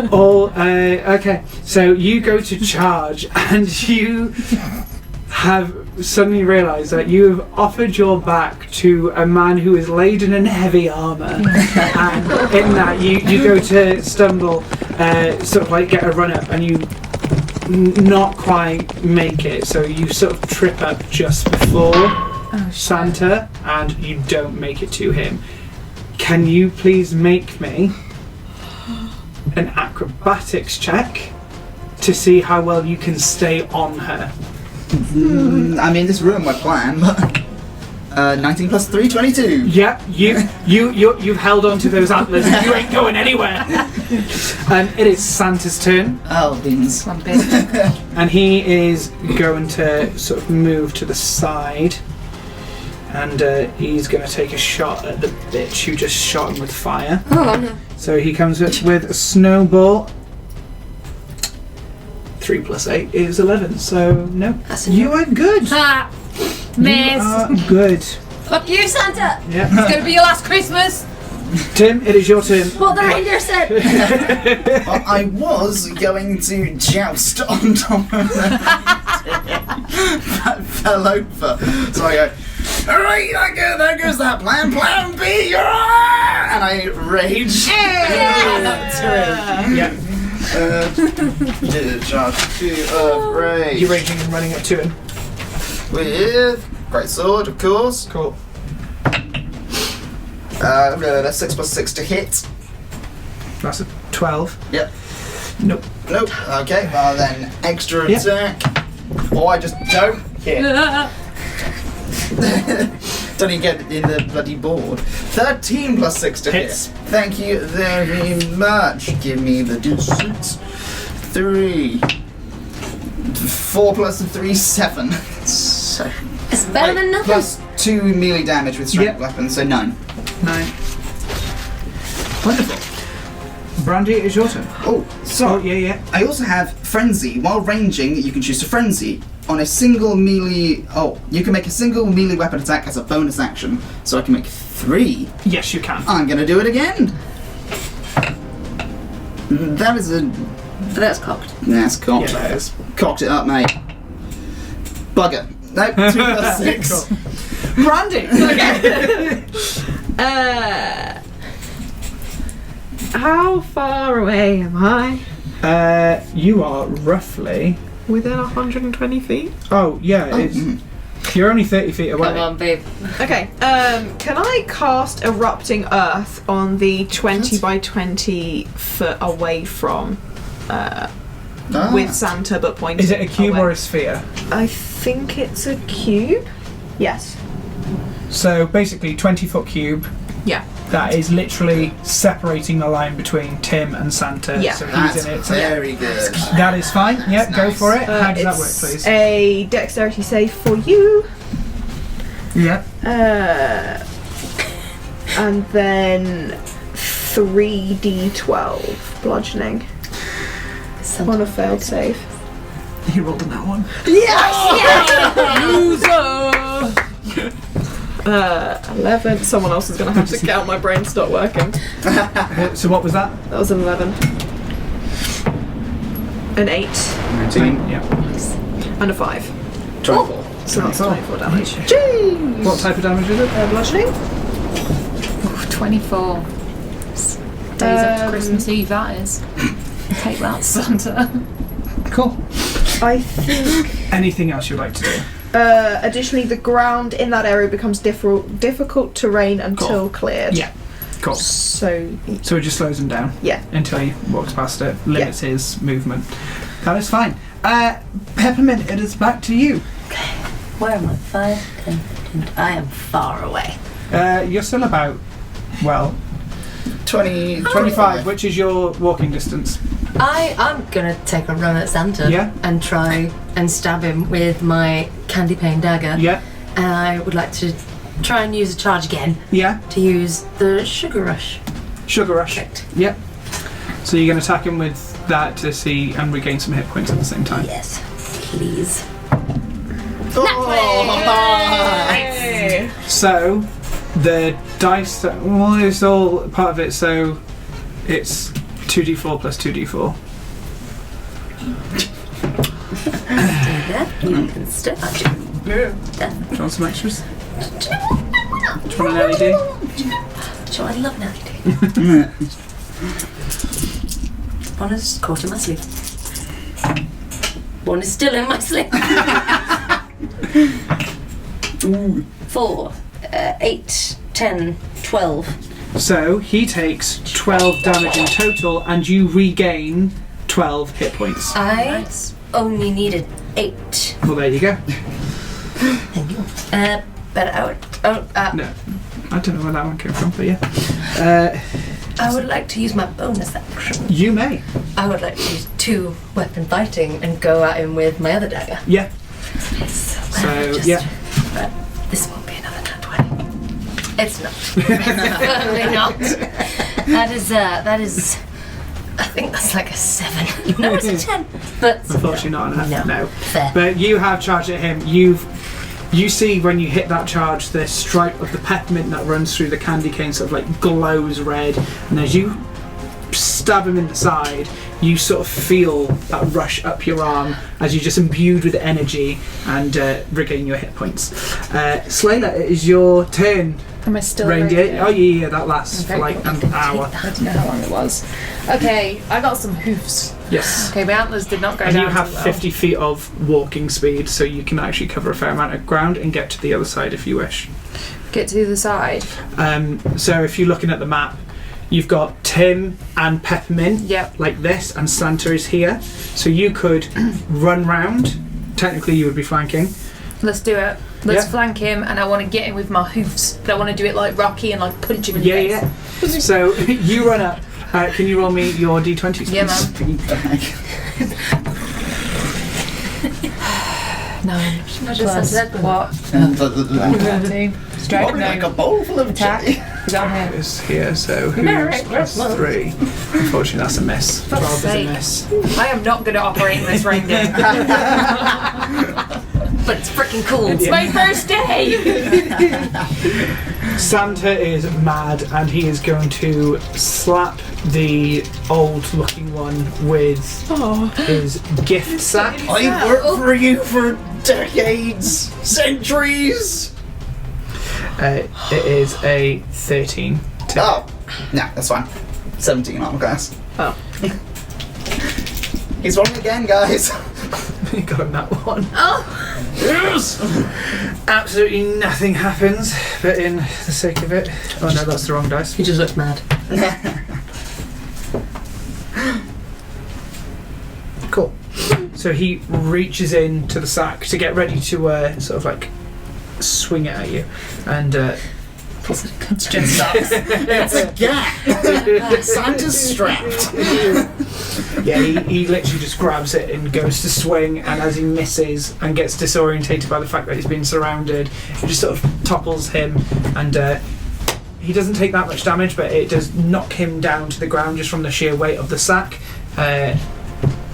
Okay. So you go to charge, and you have suddenly realised that you have offered your back to a man who is laden in heavy armour, and in that you go to stumble, sort of like get a run up, and you not quite make it. So you sort of trip up just before Santa, and you don't make it to him. Can you please make me an acrobatics check to see how well you can stay on her? I mean, this ruined my plan, but 19 plus 3, 22. Yeah, you've held on to those antlers and you ain't going anywhere. And it is Santa's turn, Oh, beans. One bit. and he is going to sort of move to the side, and he's going to take a shot at the bitch who just shot him with fire. Oh no. So he comes with a snowball. 3 plus 8 is 11, so no. That's You are good. Ah, You miss. are good. Fuck you, Santa! Yeah. It's going to be your last Christmas. Tim, it is your turn. What the reindeer said! Well, I was going to joust on top of that fell over. So I go, alright, there goes that plan. Plan B, you're on! And I rage. Yeah. Charge 2 of rage. You're raging and running up to him. With great sword, of course. Cool. That's 6 plus 6 to hit. That's a 12. Yep. Nope. Nope. Okay, well then, extra Yep. attack. Or I just don't hit. Don't even get in the bloody board. 13 plus 6 to Hits. hit. Thank you very much. Give me the d6. 3. 4 plus 3, 7. So, It's better than nothing. plus 2 melee damage with strength Yep. weapons, so 9. 9. Wonderful. Brandy, it is your turn. Oh, so Oh, yeah. I also have Frenzy. While ranging, you can choose to Frenzy. On a single melee... Oh, you can make a single melee weapon attack as a bonus action. So I can make 3. Yes, you can. I'm gonna do it again. That is a... But that's cocked. That's cocked. Yeah, that is. Cocked it up, mate. Bugger. No, 2 plus 6. Brandy! How far away am I? You are roughly... Within 120 feet? Oh, yeah, it's... You're only 30 feet away. Come on, babe. Okay, can I cast Erupting Earth on the 20 by 20 foot away from with Santa but pointing Is it a cube away? or a sphere? I think it's a cube. Yes. So basically 20-foot cube. Yeah. That is literally separating the line between Tim and Santa. Yeah. So he's That's in it. very good. That is fine. Yeah, That's go nice. for it. How does that work, It's please? a dexterity save for you. Yeah. And then 3d12 bludgeoning on a failed save. You rolled on that one. 11. Someone else is going to have to count. My brain stopped working. So what was that? That was an 11. An 8 19. Yeah. and a 5. 24. So that's 24 damage. What type of damage is it? Bludgeoning. Ooh, 24. Days up to Christmas Eve, that is. Take that, Santa. Cool. I think. Anything else you'd like to do? Additionally, the ground in that area becomes difficult terrain until cleared. Yeah. Cool. So it just slows him down. Yeah. Until he walks past it, limits his movement. That is fine. Peppermint, it is back to you. Where am I? 5, 10, 15. I am far away. You're still about, 25, which is your walking distance. I'm gonna take a run at Santa and try and stab him with my candy pane dagger. Yeah. And I would like to try and use a charge again. Yeah. To use the sugar rush. Sugar rush. Correct. Yep. So you're going to attack him with that to see and regain some hit points at the same time. Yes, please. Hey. So the dice, it's all part of it. So it's 2d4 plus 2d4. You can still Yeah. Do you want some extras? Do you want an LED? Sure, I love an LED. One is caught in my sleeve. One is still in my sleeve. 4, 8, 10, 12. So he takes 12 damage in total, and you regain 12 hit points. I only needed 8. Well, there you go. Thank you. But I would. No, I don't know where that one came from, but yeah. I would like to use my bonus action. You may. I would like to use 2 weapon fighting and go at him with my other dagger. Yeah. So But this won't be another nat 20. It's not. Certainly not. That is. I think that's like a 7. No, it's a 10. But Unfortunately, not enough. No. Fair. But you have charged at him. You see when you hit that charge, the stripe of the peppermint that runs through the candy cane sort of like glows red, and as you stab him in the side, you sort of feel that rush up your arm as you're just imbued with energy and regain your hit points. SLEIGHLER, it is your turn. Am I still Reindeer? Oh yeah, that lasts for like an hour. I don't know how long it was. Okay, I got some hoofs. Yes. Okay, my antlers did not go And down. you have too well. 50 feet of walking speed, so you can actually cover a fair amount of ground and get to the other side if you wish. Get to the other side. So if you're looking at the map, you've got Tim and Peppermint like this, and Santa is here. So you could run round. Technically, you would be flanking. Let's do it. Let's flank him, and I want to get him with my hoofs. But I want to do it like Rocky and like punch him in the face. Yeah. So you run up. Can you roll me your d20s, please? Yeah, man. 9 plus what? 13. Strike, like a bowl full of attack. jelly. Is that on here? It's here, so who's plus 3? Unfortunately, that's a miss. 12 is a sake. miss. I am not good at operating this reindeer. But it's freaking cool. It's my first day! Santa is mad, and he is going to slap the old-looking one with his gift sack. I've worked for you for decades, centuries. It is a 13. Oh, no, that's fine. 17 armor class. Oh. He's wrong again, guys. You got him that one. Oh! Yes! Absolutely nothing happens, but in the sake of it. Oh no, that's the wrong dice. He just looks mad. Cool. So he reaches into the sack to get ready to sort of like swing it at you, and It's just us. It's a gap. Santa's strapped. yeah, he literally just grabs it and goes to swing, and as he misses and gets disorientated by the fact that he's been surrounded, it just sort of topples him, and he doesn't take that much damage, but it does knock him down to the ground just from the sheer weight of the sack,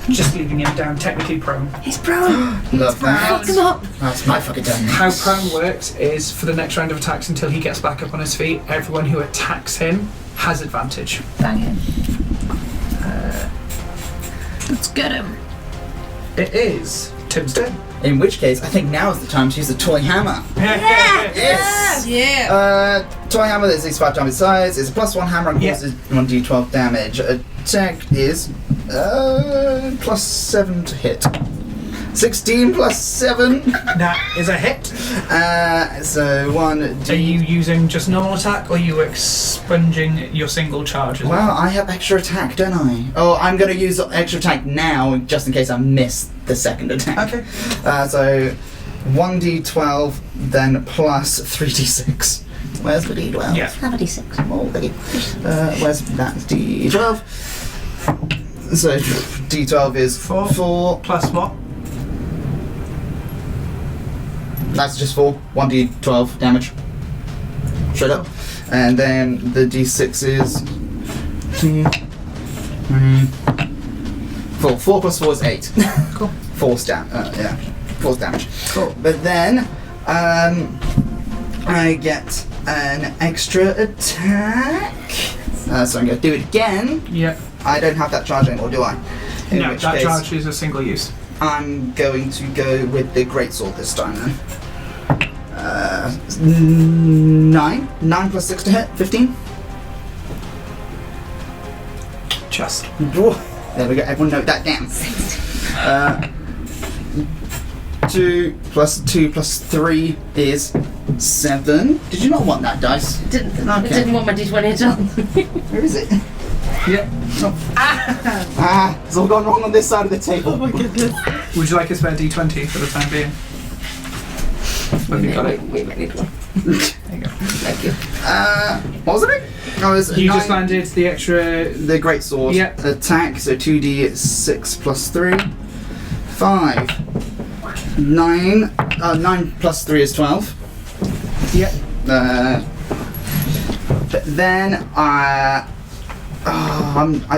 just leaving him down, technically prone. He's prone. Love that. Fuck him up. That's my fucking turn. How prone works is for the next round of attacks until he gets back up on his feet, everyone who attacks him has advantage. Bang him. Let's get him. It is Tim's turn. In which case, I think now is the time to use the toy hammer. Yeah. Toy hammer that is 5 times its size. It's a +1 hammer and causes 1d12 damage. Attack is +7 to hit. 16 +7. That is a hit. So 1d. Are you using just normal attack, or are you expunging your single charge? Well, I have extra attack, don't I? Oh, I'm going to use extra attack now, just in case I miss the second attack. Okay. So 1d12, then plus 3d6. Where's the d12? Yeah. Have a d6. Oh, there you go. Where's that d12? So d12 is 4. Plus what? That's just 4. 1d12 damage. Straight up. And then the d6 is 2, 3, 4. 4 plus 4 is 8. Cool. Force damage. Cool. But then I get an extra attack. So I'm going to do it again. Yeah. I don't have that charge anymore, do I? In No, which that case, charge is a single use. I'm going to go with the greatsword this time then. 9 plus 6 to hit, 15. Just. Whoa. There we go, everyone note that down. 2 plus 2 plus 3 is 7. Did you not want that dice? I didn't want my d20 at all. Where is it? Yeah. Oh. It's all gone wrong on this side of the table. Oh my goodness. Would you like a spare d20 for the time being? Have you got it? We might need one. There you go. Thank you. What was it? Oh, it was You 9, just landed the extra. the greatsword. Yep. Attack, so 2d6 plus 3. 5. 9. 9 plus 3 is 12. Yep. But then I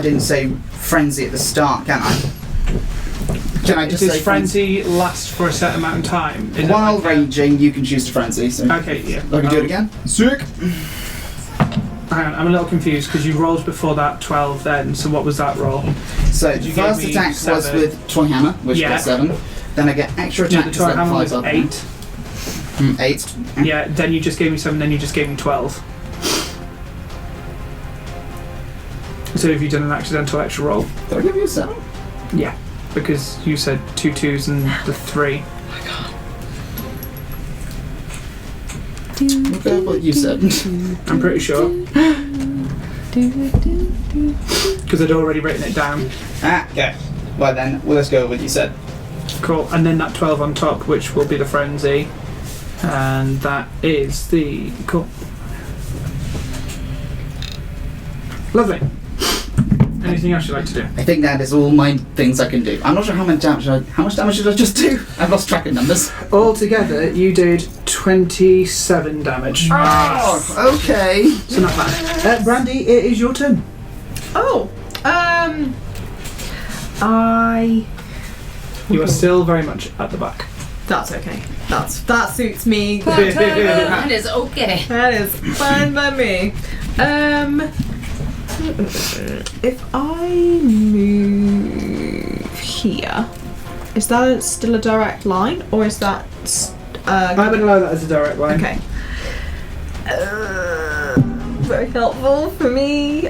didn't say frenzy at the start, can I? Can I just Does say frenzy last for a certain amount of time? Is it While like a- raging, you can choose to frenzy. So Okay, yeah. I can do it again. Sick. Hang on, I'm a little confused because you rolled before that 12 then, so what was that roll? So You first gave me attack was 7. with toy hammer, which Yeah. got 7. Then I get extra Yeah, attack. the toy hammer was 8. 8. Yeah, then you just gave me 7, then you just gave me 12. So have you done an accidental extra roll? Did I give you a 7? Yeah, because you said 2 2s and the 3. Okay, what you said. I'm pretty sure. Because I'd already written it down. Okay. Well then, let's go with what you said. Cool, and then that 12 on top, which will be the frenzy. And that is the... Cool. Lovely. Anything else you'd like to do? I think that is all my things I can do. I'm not sure how much damage did I just do? I've lost track of numbers. Altogether, you did 27 damage. Oh, okay. So not bad. Brandy, it is your turn. Oh, You are still very much at the back. that's okay. That suits me. That is okay. That is fine by me. If I move here, is that still a direct line, or is that? I'm going to allow that as a direct line. Okay. Very helpful for me.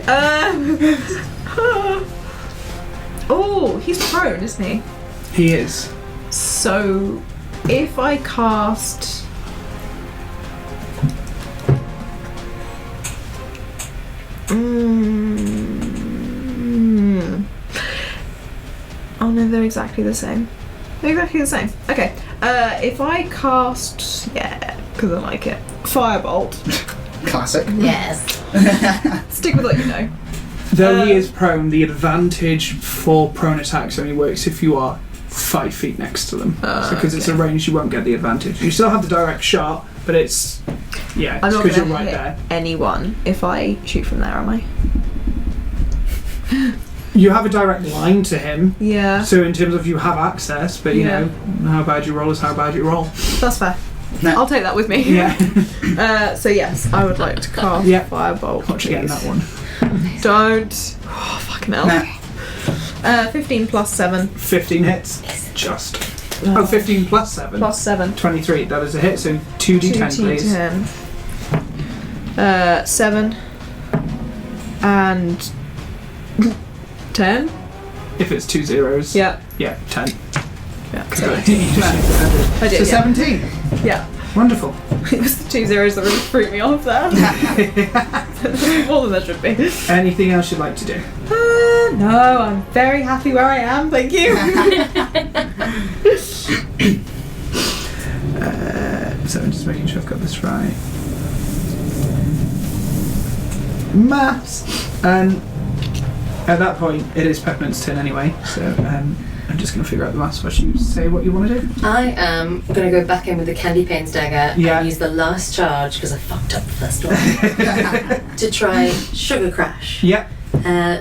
Oh, he's prone, isn't he? He is. So, if I cast. Oh no, they're exactly the same. They're exactly the same. Okay. If I cast, because I like it, Firebolt. Classic. Yes. Stick with what you know. Though he is prone, the advantage for prone attacks only works if you are 5 feet next to them. Because it's a range, you won't get the advantage. You still have the direct shot, but it's... Yeah, I'm it's not because going you're to right hit there. anyone if I shoot from there, am I? You have a direct line to him, Yeah. so in terms of you have access, but you know, how bad you roll is how bad you roll. That's fair. No. I'll take that with me. Yeah. So yes, I would like to cast Yeah. Firebolt. Watch again that one. Don't. Oh, fucking hell. No. 15 plus 7. 15 hits. Just. Oh, 15 plus 7. Plus 7. 23. That is a hit. So 2d10, please. 2d10. 7 and 10. If it's 2 zeros. Yeah. Yeah, 10. Yeah. So I did, yeah. 17. Yeah. Wonderful. It was the 2 zeros that really freaked me off there. More than there should be. Anything else you'd like to do? No, I'm very happy where I am, thank you. So I'm just making sure I've got this right. Maths! And at that point, it is Peppermint's turn anyway, so I'm just going to figure out the maths while you say what you want to do. I am going to go back in with the Candy Pains dagger Yeah. and use the last charge, because I fucked up the first one, to try Sugar Crash. Yep.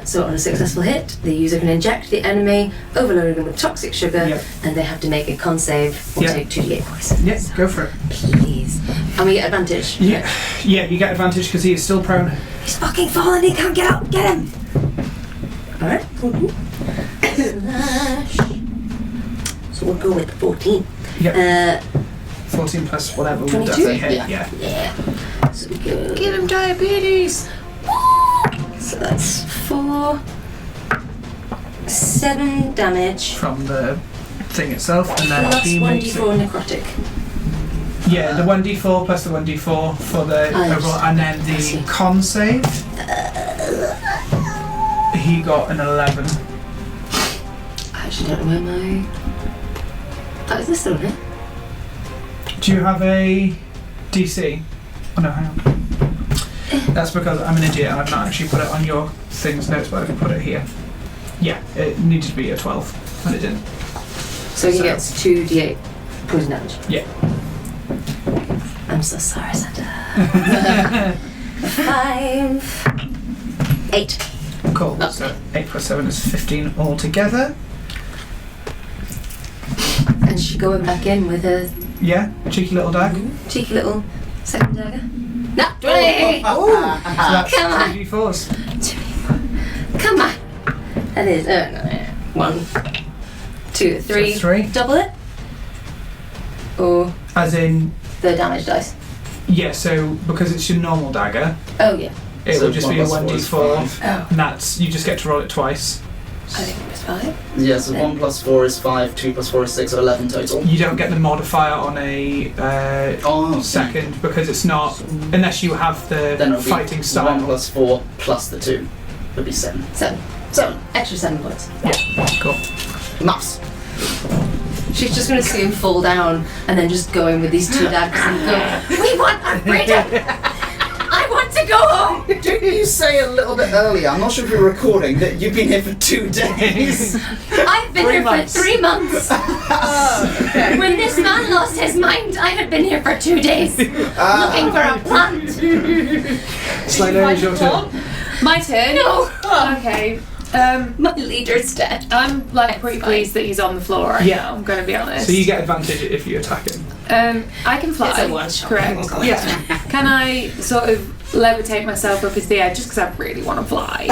So on a successful hit, the user can inject the enemy, overloading them with toxic sugar, Yep. and they have to make a con save or Yep. take 2d8 poison. Yep, go for it. Please. And we get advantage. Yeah, you get advantage because he is still prone. He's fucking falling, he can't get out, get him! Alright. So we'll go with 14. Yep. 14 plus whatever would 22? definitely hit. Yeah. So we go. Give him diabetes. So that's 4, 7 damage. From the thing itself, and then Plus he makes 1d4 it. necrotic. Yeah, the 1d4 plus the 1d4 for the overall, and then I see. the con save. He got an 11. I actually don't know where my. Oh, is this still here? Do you have a DC? Oh no, hang on. That's because I'm an idiot and I've not actually put it on your thing's notes, but I can put it here. Yeah, it needed to be a 12, and it didn't. So he gets 2d8 poison damage. Yeah. I'm so sorry, Santa. 5, 8. Cool. Oh. So 8 plus 7 is 15 altogether. And she's going back in with her Yeah, cheeky little dag. cheeky little second dagger. No, 20! So that's Come on. 2d4s. Come on! That is, 1, 2, 3. So 3. Double it? Or As in, the damage dice? yeah, so because it's your normal dagger, Oh, yeah. it So will just be a 1 plus 4 is 1d4, 5. Oh, and that's, you just get to roll it twice. I think it was 5. Yeah, so 1 plus 4 is 5, 2 plus 4 is 6, so 11 total. You don't get the modifier on a second because it's not, unless you have Then the it'll be fighting 1 style. plus 4 plus the 2 would be 7. 7. So, extra 7 points. Cool. Maths. She's just going to see him fall down and then just go in with these 2 daggers and go, we want our freedom! I want to go home! Didn't you say a little bit earlier, I'm not sure if you're recording, that you've been here for 2 days? I've been 3 here months. for 3 months! When this man lost his mind, I had been here for 2 days, looking for a plant! SLEIGHLER, it's your turn. My turn. No! Okay. My leader's dead. I'm like pretty pleased that he's on the floor right Yeah. now. I'm going to be honest. So you get advantage if you attack him. I can fly. It's a one-shot. Correct. Yeah. Can I sort of levitate myself up his the air just because I really want to fly?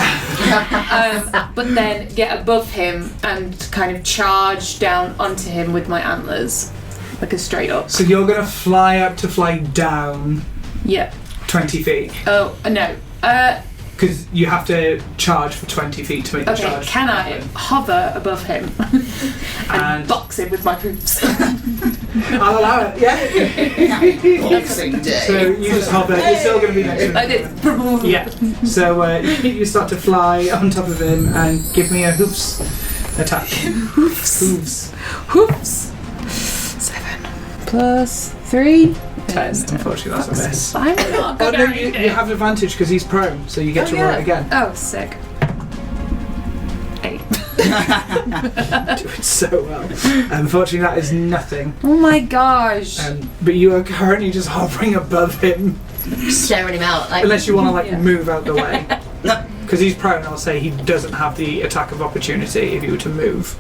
But then get above him and kind of charge down onto him with my antlers, like a straight up. So you're going to fly up to fly down Yeah. 20 feet. Oh no. Because you have to charge for 20 feet to make the Okay. charge. Can I hover above him and And- box him with my hoops? I'll allow it, yeah. Boxing Day. So you just hover, you're still going to be next to him. I did. Yeah. So you start to fly on top of him and give me a hoofs attack. Hooves. Hoops. 7 plus 3. 10. Unfortunately, that's a miss. I'm not Oh good no, at you it. have advantage because he's prone, so you get to roll it again. Oh, sick. 8. Doing so well. Unfortunately, that is nothing. Oh my gosh. But you are currently just hovering above him, Staring him out like. unless you want to like Yeah. move out the way. Because he's prone, I'll say he doesn't have the attack of opportunity if you were to move.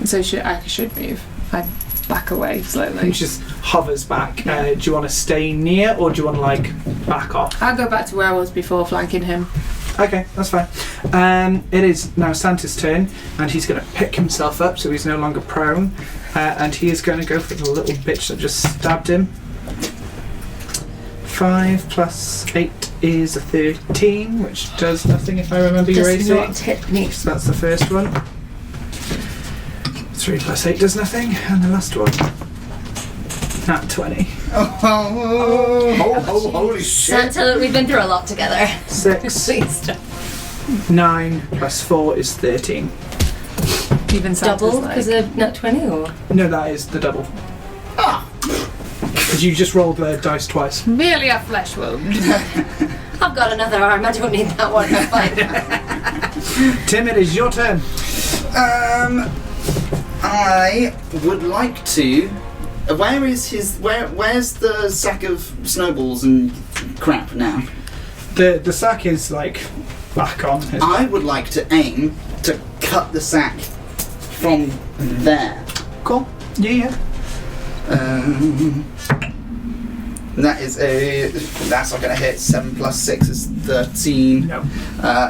So I should move. I back away slowly. He just hovers back. Do you want to stay near or do you want to like back off? I'll go back to where I was before, flanking him. Okay, that's fine. It is now Santa's turn, and he's going to pick himself up so he's no longer prone, And he is going to go for the little bitch that just stabbed him. 5 plus 8 is a 13, which does nothing if I remember your AC. Does not hit me. So that's the first one. 3 plus 8 does nothing, and the last one. Nat 20. Holy shit. Santa, we've been through a lot together. 6. Please stop. 9 plus 4 is 13. Even Santa's Double like, because of nat 20 or? No, that is the double. Because you just rolled the dice twice. merely a flesh wound. I've got another arm. I don't need that one. That's fine. Tim, it is your turn. I would like to. Where's the sack of snowballs and crap now? The sack is like back on. I would like to aim to cut the sack from there. Cool. Yeah. That's not going to hit. 7 plus 6 is 13. No.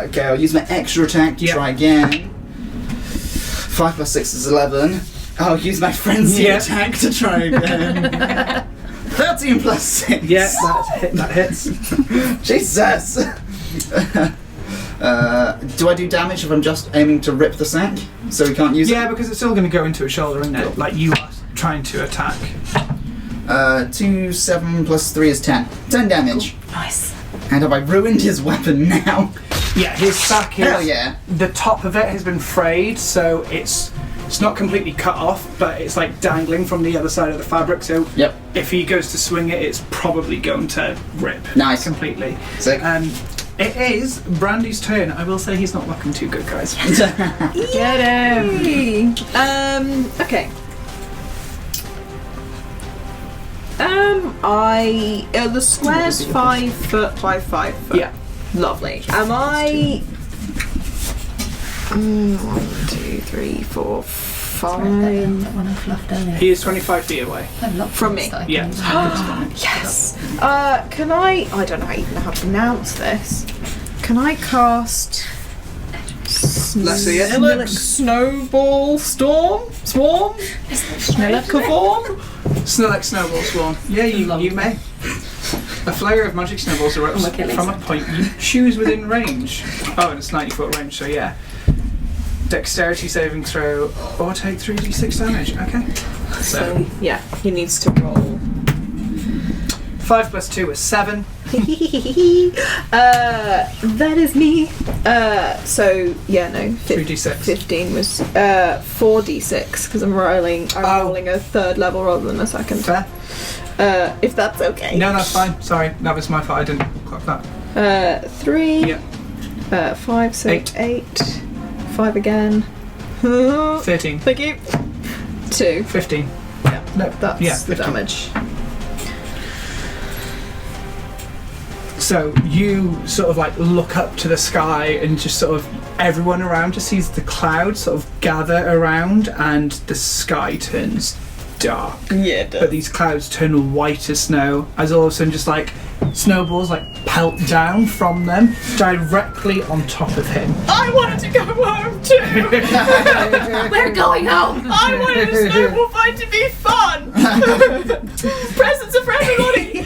Okay, I'll use my extra attack to try again. 5 plus 6 is 11. I'll use my frenzy attack to try again. 13 plus 6. Yeah, that hits. Jesus. Do I do damage if I'm just aiming to rip the sack so we can't use it? Yeah, because it's still going to go into a shoulder, isn't it? Like you are trying to attack. 2, 7 plus 3 is 10. 10 damage. Nice. And have I ruined his weapon now? Yeah, his sack is... Hell yeah. The top of it has been frayed, so it's not completely cut off, but it's like dangling from the other side of the fabric, so if he goes to swing it, it's probably going to rip. Nice. Completely. Sick. It is Brandi's turn. I will say he's not looking too good, guys. Get him! Okay. The square's 5 foot by 5 foot. Yeah. Lovely. Am I... 1, 2, 3, 4, 5... He is 25 feet away. From me? Yeah. Yes! Can I don't know even how to pronounce this. Can I cast... Let's see it. Snowball Storm? Swarm? Cavorn? Snowball Swarm. Yeah, you may. A flurry of magic snowballs erupts from a point you choose within range. Oh, and it's 90-foot range, so yeah. Dexterity saving throw, or take 3d6 damage. Okay. So, yeah, he needs to roll. 5 plus 2 is 7. That is me. So, yeah, no. 3d6. 15 was 4d6, because I'm rolling a third level rather than a second. Fair. If that's okay. No, that's fine. Sorry, that was my fault. I didn't clock that. 3. Yeah. 5, so 8. 5 again. 13. Thank you. 2. 15. Yeah. No, That's the 15. damage. So you sort of like look up to the sky and just sort of everyone around just sees the clouds sort of gather around and the sky turns dark. Yeah, it does. But these clouds turn white as snow as all of a sudden just like snowballs like pelt down from them directly on top of him. I wanted to go home too! We're going home! I wanted a snowball fight to be fun! Presents are for everybody!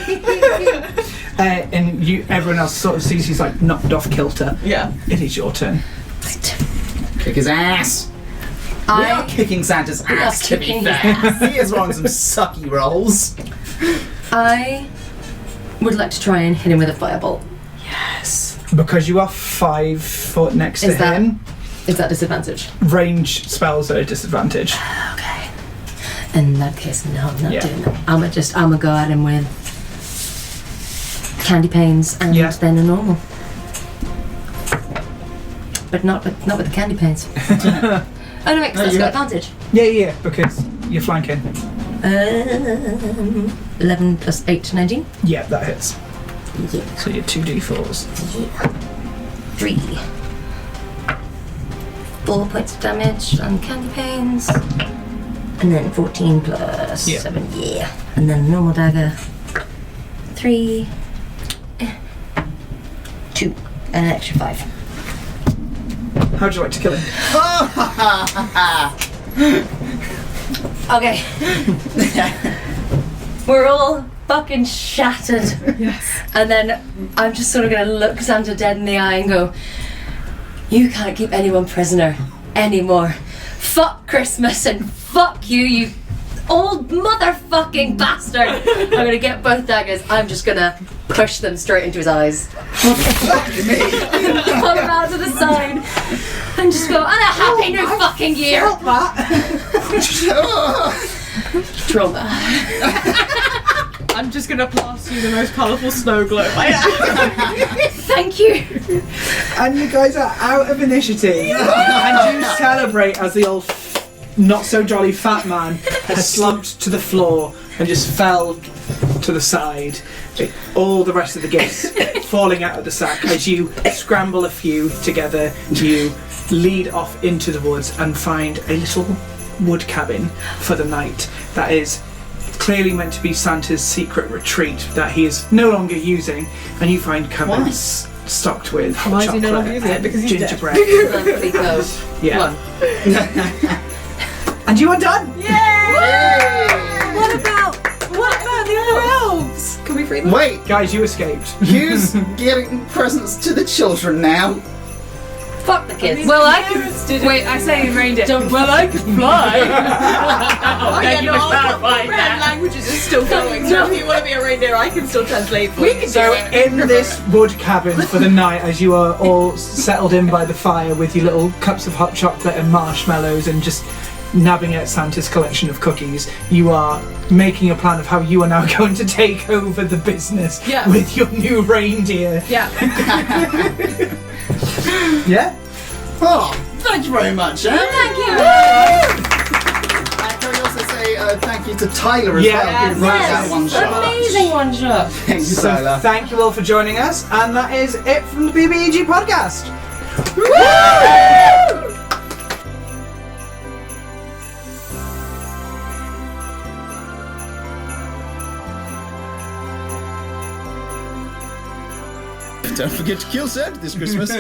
And everyone else sort of sees he's like knocked off kilter. Yeah. It is your turn. Kick his ass. We are kicking Santa's ass, to be kicking fair. his ass. He is rolling some sucky rolls. I would like to try and hit him with a firebolt. Yes. Because you are 5 foot next to him, Is that disadvantage? range spells are a disadvantage. Okay. In that case, no, I'm not Yeah. doing that. I'm gonna go at him with candy panes and then a normal. But not with the candy panes. Oh no, wait, 'cause that's got advantage. Yeah, because you're flanking. 11 plus 8, 19. Yeah, that hits. Yeah. So you're 2d4s. 3. 4 points of damage on candy panes. And then 14 plus 7, And then normal dagger. 3. 2. And an extra 5. How'd you like to kill him? Okay. We're all fucking shattered. Yes. And then I'm just sort of gonna look Santa dead in the eye and go, you can't keep anyone prisoner anymore. Fuck Christmas and fuck you, you old motherfucking bastard. I'm gonna get both daggers. I'm just gonna push them straight into his eyes. Pull him out to the side and just go, and a happy new fucking year. Trauma. I'm just gonna plaster you the most colourful snow globe I have. Thank you. And you guys are out of initiative. And you celebrate as the old not so jolly fat man has slumped to the floor and just fell to the side. All the rest of the gifts falling out of the sack as you scramble a few together. You lead off into the woods and find a little wood cabin for the night that is clearly meant to be Santa's secret retreat that he is no longer using, and you find cupboards stocked with hot Why is he chocolate no longer using it? and Because he's dead. gingerbread. Lovely go. Yeah. And you are done! What about the other elves? Can we free them? Wait, Guys, you escaped. who's giving presents to the children now? Fuck the kids. Well, I can. Wait, I say in reindeer. Well, I can fly. Thank you for clarifying that. Languages is still going, so if you want to be a reindeer, I can still translate for you. So in this wood cabin for the night, as you are all settled in by the fire with your little cups of hot chocolate and marshmallows and just nabbing at Santa's collection of cookies, you are making a plan of how you are now going to take over the business with your new reindeer. Yeah. Yeah? Oh, thank you very much, eh? Thank you. And can we also say thank you to Tyler as well, who wrote that one shot. Amazing one shot. Thank you, So Tyler. thank you all for joining us, and that is it from the BBEG Podcast. Don't forget to kill Santa this Christmas.